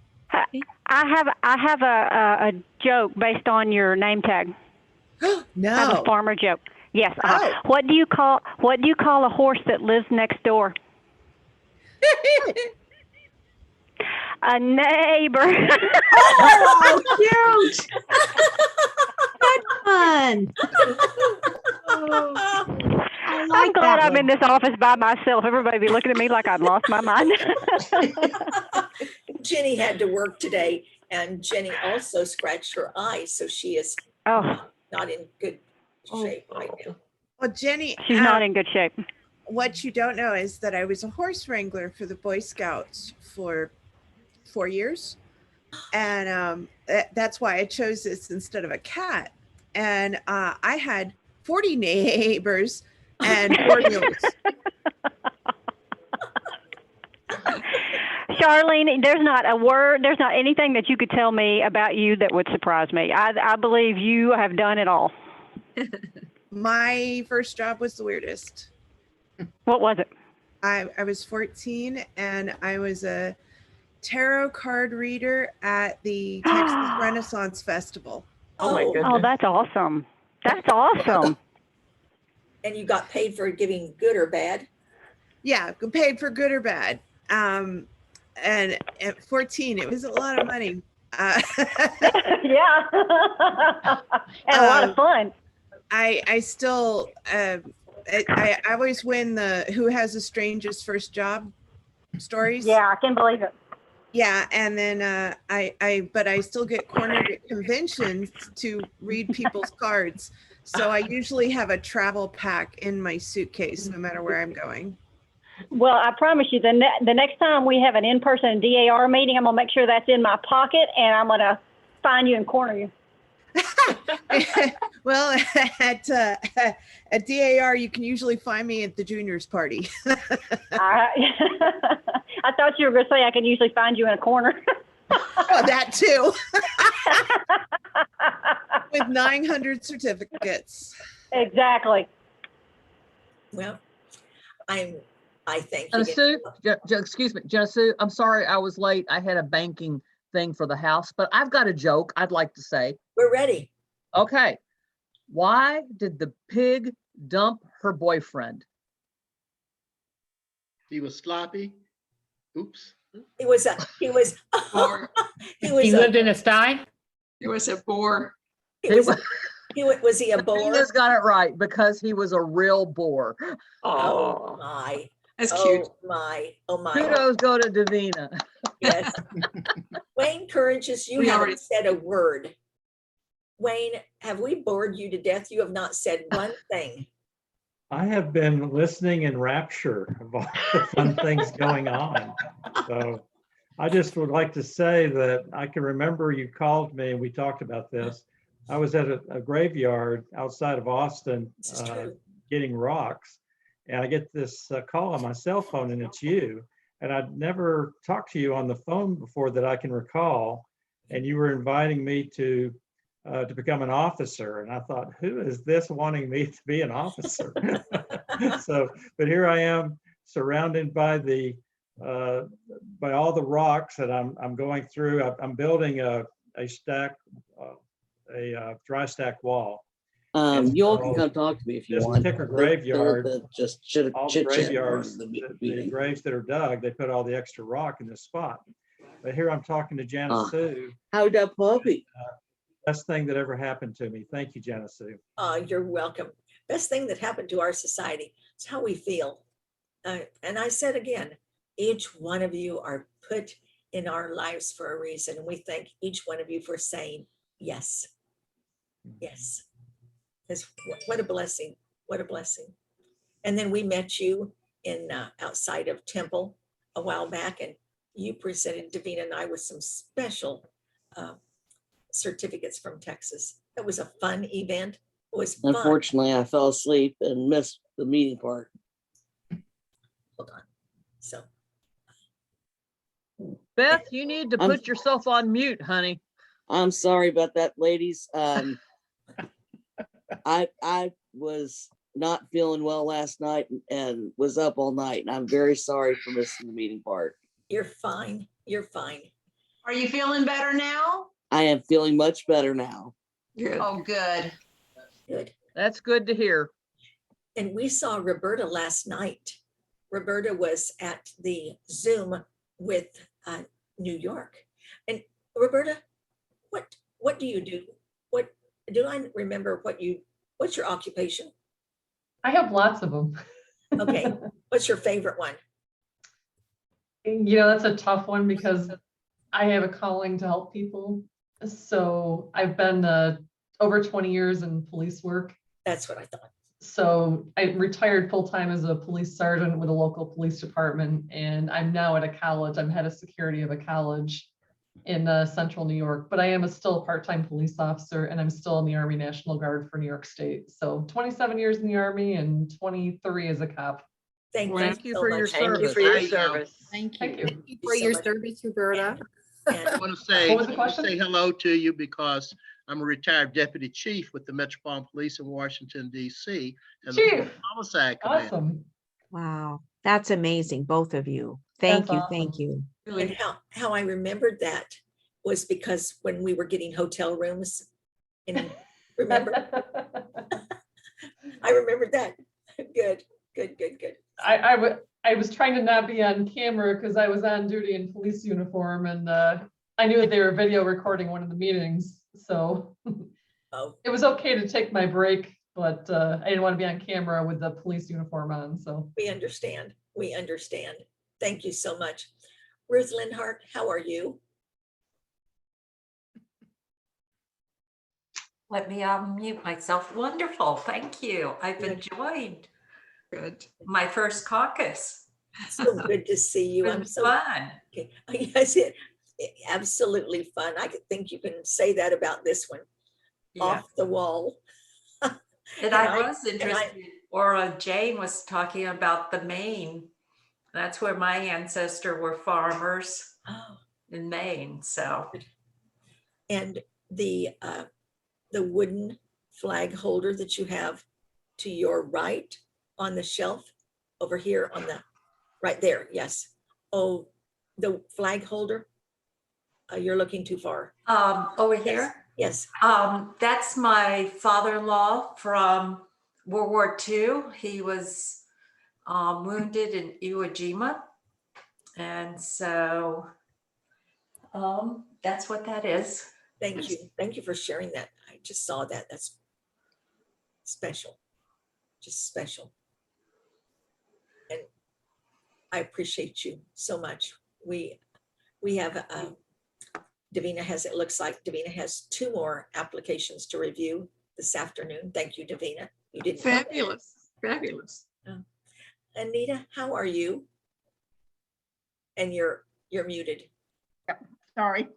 I have a joke based on your name tag. No. I have a farmer joke. Yes. What do you call a horse that lives next door? A neighbor. Oh, cute. That's fun. I'm glad I'm in this office by myself. Everybody be looking at me like I'd lost my mind. Jenny had to work today, and Jenny also scratched her eye, so she is not in good shape right now. Well, Jenny, she's not in good shape. What you don't know is that I was a horse wrangler for the Boy Scouts for 4 years, and that's why I chose this instead of a cat. And I had 40 neighbors and 4 mules. Charlene, there's not anything that you could tell me about you that would surprise me. I believe you have done it all. My first job was the weirdest. What was it? I was 14 and I was a tarot card reader at the Texas Renaissance Festival. Oh my goodness. Oh, that's awesome. That's awesome. And you got paid for giving good or bad? Yeah, paid for good or bad. And at 14, it was a lot of money. Yeah. And a lot of fun. I still, I always win the who has the strangest first job stories. Yeah, I can believe it. Yeah, and then but I still get cornered at conventions to read people's cards. So I usually have a travel pack in my suitcase, no matter where I'm going. Well, I promise you, the next time we have an in-person DAR meeting, I'm gonna make sure that's in my pocket, and I'm gonna find you and corner you. Well, at DAR, you can usually find me at the juniors party. I thought you were going to say I can usually find you in a corner. Oh, that too. With 900 certificates. Exactly. Well, I thank you. Excuse me, Janice, I'm sorry I was late. I had a banking thing for the house, but I've got a joke I'd like to say. We're ready. Okay. Why did the pig dump her boyfriend? He was sloppy. Oops. He was he was He lived in a sty? It was a bore. Was he a boar? Tina's got it right, because he was a real boar. Oh my. That's cute. Oh my. Oh my. Kudos go to Davina. Yes. Wayne Courageous, you We haven't already- said a word. Wayne, have we bored you to death? You have not said one thing. I have been listening in rapture of all the fun things going on. So I just would like to say that I can remember you called me and we talked about this. I was at a graveyard outside of Austin getting rocks. And I get this call on my cell phone and it's you. And I'd never talked to you on the phone before that I can recall. And you were inviting me to become an officer. And I thought, who is this wanting me to be an officer? So, but here I am surrounded by by all the rocks that I'm going through. I'm building a dry stack wall. You all can come talk to me if you want. This particular graveyard, just chit all the chat. graveyards, the graves that are dug, they put all the extra rock in this spot. But here I'm talking to Janice Sue. How'd that puppy? Best thing that ever happened to me. Thank you, Janice Sue. You're welcome. Best thing that happened to our society. It's how we feel. And I said again, each one of you are put in our lives for a reason. And we thank each one of you for saying yes. Yes. Because what a blessing. What a blessing. And then we met you in outside of Temple a while back, and you presented Davina and I with some special certificates from Texas. It was a fun event. It was fun. Unfortunately, I fell asleep and missed the meeting part. Hold on. So, Beth, you need to put yourself on mute, honey. I'm sorry about that, ladies. I was not feeling well last night and was up all night, and I'm very sorry for missing the meeting part. You're fine. You're fine. Are you feeling better now? I am feeling much better now. Good. Oh, good. Good. That's good to hear. And we saw Roberta last night. Roberta was at the Zoom with New York. And Roberta, what do you do? What do I remember what's your occupation? I have lots of them. Okay. What's your favorite one? You know, that's a tough one because I have a calling to help people. So I've been over 20 years in police work. That's what I thought. So I retired full-time as a police sergeant with a local police department, and I'm now at a college. I'm head of security of a college in central New York, but I am still a part-time police officer, and I'm still in the Army National Guard for New York State. So 27 years in the Army and 23 as a cop. Thank you for your much. service. Thank you for your service. Thank Thank you. you. For your service, Roberta. I want to say, What was the question? say hello to you because I'm a retired deputy chief with the Metropolitan Police in Washington, D.C. and the Chief. Homicide Command. Awesome. Wow, that's amazing, both of you. Thank That's you, thank awesome. you. And how I remembered that was because when we were getting hotel rooms, and remember, I remembered that. Good. I was trying to not be on camera because I was on duty in police uniform, and I knew that they were video recording one of the meetings. So it was okay to take my break, but I didn't want to be on camera with the police uniform on. So We understand. We understand. Thank you so much. Ruth Lindhart, how are you? Let me unmute myself. Wonderful. Thank you. I've enjoyed my first caucus. So good to see you. I'm It's so fun. Okay. Yes, absolutely fun. I think you can say that about this one. Yeah. Off the wall. And I was interested, or Jane was talking about the Maine. That's where my ancestors were farmers in Maine. So, And the wooden flag holder that you have to your right on the shelf over here on the right there. Yes. Oh, the flag holder. You're looking too far. over here. Yes. That's my father-in-law from World War II. He was wounded in Iwo Jima. And so that's what that is. Thank you. Thank you for sharing that. I just saw that. That's special. Just special. And I appreciate you so much. We have Davina has, it looks like Davina has 2 more applications to review this afternoon. Thank you, Davina. You didn't know that. Fabulous, fabulous. Anita, how are you? And you're muted. Sorry.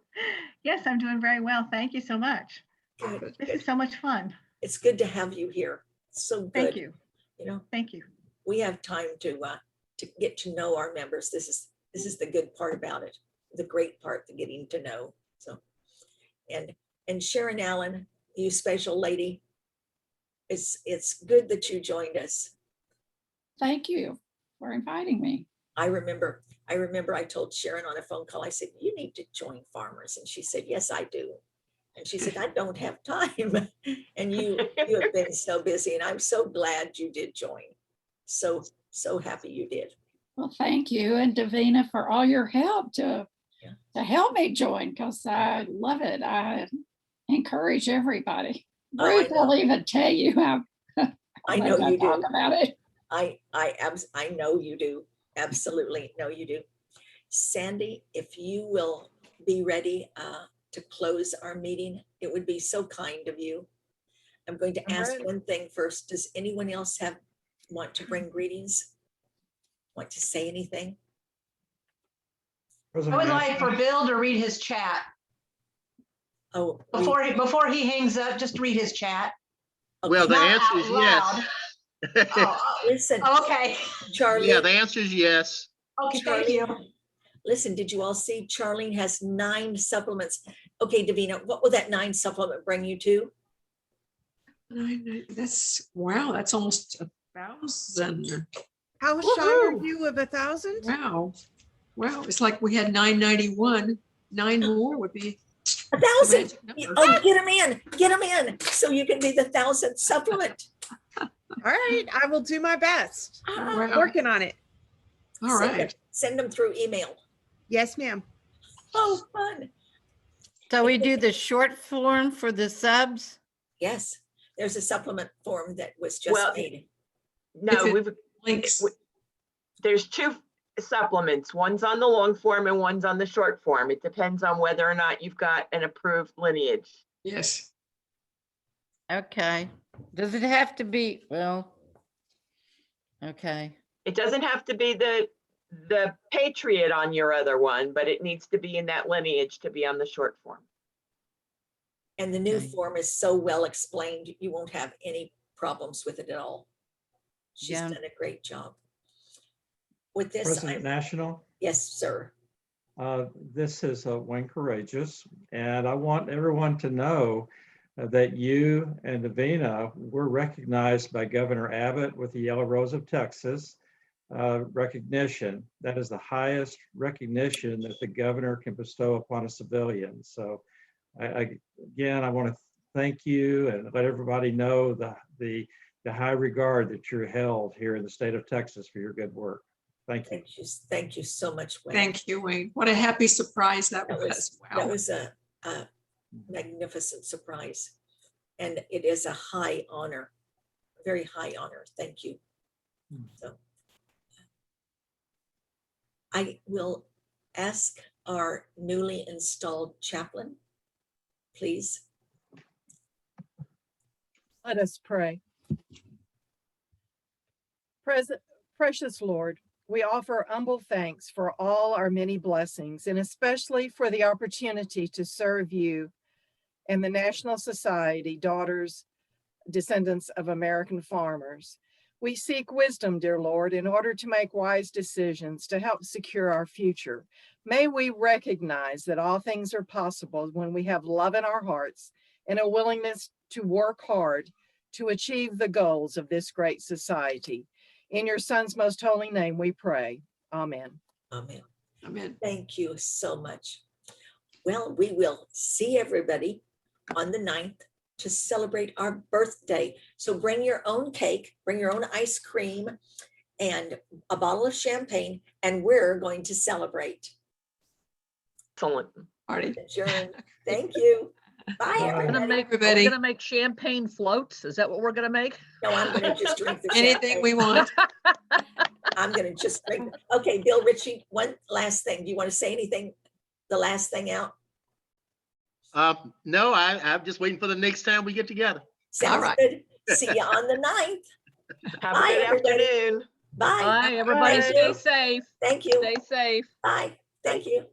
Yes, I'm doing very well. Thank you so much. Good. This is so much fun. It's good to have you here. So good. Thank you. You know, Thank you. we have time to get to know our members. This is the good part about it. The great part, the getting to know. So, and Sharon Allen, you special lady, it's good that you joined us. Thank you for inviting me. I remember I told Sharon on a phone call, I said, you need to join Farmers. And she said, yes, I do. And she said, I don't have time. And you have been so busy, and I'm so glad you did join. So happy you did. Well, thank you, and Davina, for all your help to help me join, because I love it. I encourage everybody. Ruth will even tell you how I know you do. talk about it. I know you do. Absolutely know you do. Sandy, if you will be ready to close our meeting, it would be so kind of you. I'm going to ask one thing first. Does anyone else want to bring greetings? Want to say anything? I would like for Bill to read his chat. Oh, before he hangs up, just read his chat. Well, the answer is yes. Listen. Okay. Charlie. Yeah, the answer is yes. Okay, thank you. Listen, did you all see Charlene has 9 supplements? Okay, Davina, what will that 9 supplement bring you to? That's, wow, that's almost 1,000. How shy are you of 1,000? Wow. Wow, it's like we had 991. 9 more would be 1,000. Oh, get them in so you can be the 1,000th supplement. All right, I will do my best. I'm working on it. All right. Send them through email. Yes, ma'am. Oh, fun. So we do the short form for the subs? Yes, there's a supplement form that was just made. No, links. There's 2 supplements. One's on the long form and one's on the short form. It depends on whether or not you've got an approved lineage. Yes. Okay. Does it have to be, well, okay. It doesn't have to be the Patriot on your other one, but it needs to be in that lineage to be on the short form. And the new form is so well explained, you won't have any problems with it at all. She's done a great job. With this, President National? Yes, sir. This is Wayne Courageous, and I want everyone to know that you and Davina were recognized by Governor Abbott with the Yellow Rose of Texas recognition. That is the highest recognition that the governor can bestow upon a civilian. So again, I want to thank you and let everybody know the high regard that you're held here in the state of Texas for your good work. Thank you. Thank you so much, Wayne. Thank you, Wayne. What a happy surprise that was. Wow. That was a magnificent surprise. And it is a high honor, a very high honor. Thank you. So I will ask our newly installed chaplain, please. Let us pray. Precious Lord, we offer humble thanks for all our many blessings, and especially for the opportunity to serve you and the National Society, Daughters, Descendants of American Farmers. We seek wisdom, dear Lord, in order to make wise decisions to help secure our future. May we recognize that all things are possible when we have love in our hearts and a willingness to work hard to achieve the goals of this great society. In your Son's most holy name we pray. Amen. Amen. Amen. Thank you so much. Well, we will see everybody on the 9th to celebrate our birthday. So bring your own cake, bring your own ice cream, and a bottle of champagne, and we're going to celebrate. Excellent. Party. Adjourned. Thank you. Bye, Bye. everybody. Are we gonna make champagne floats? Is that what we're gonna make? No, I'm gonna just drink the Anything champagne. we want. I'm gonna just drink. Okay, Bill Ritchie, one last thing. Do you want to say anything? The last thing out? No, I'm just waiting for the next time we get together. Sounds right. good. See you on the 9th. Have Bye, a good everybody. afternoon. Bye. Bye, everybody. Thank Stay you. safe. Thank you. Stay safe. Bye. Thank you.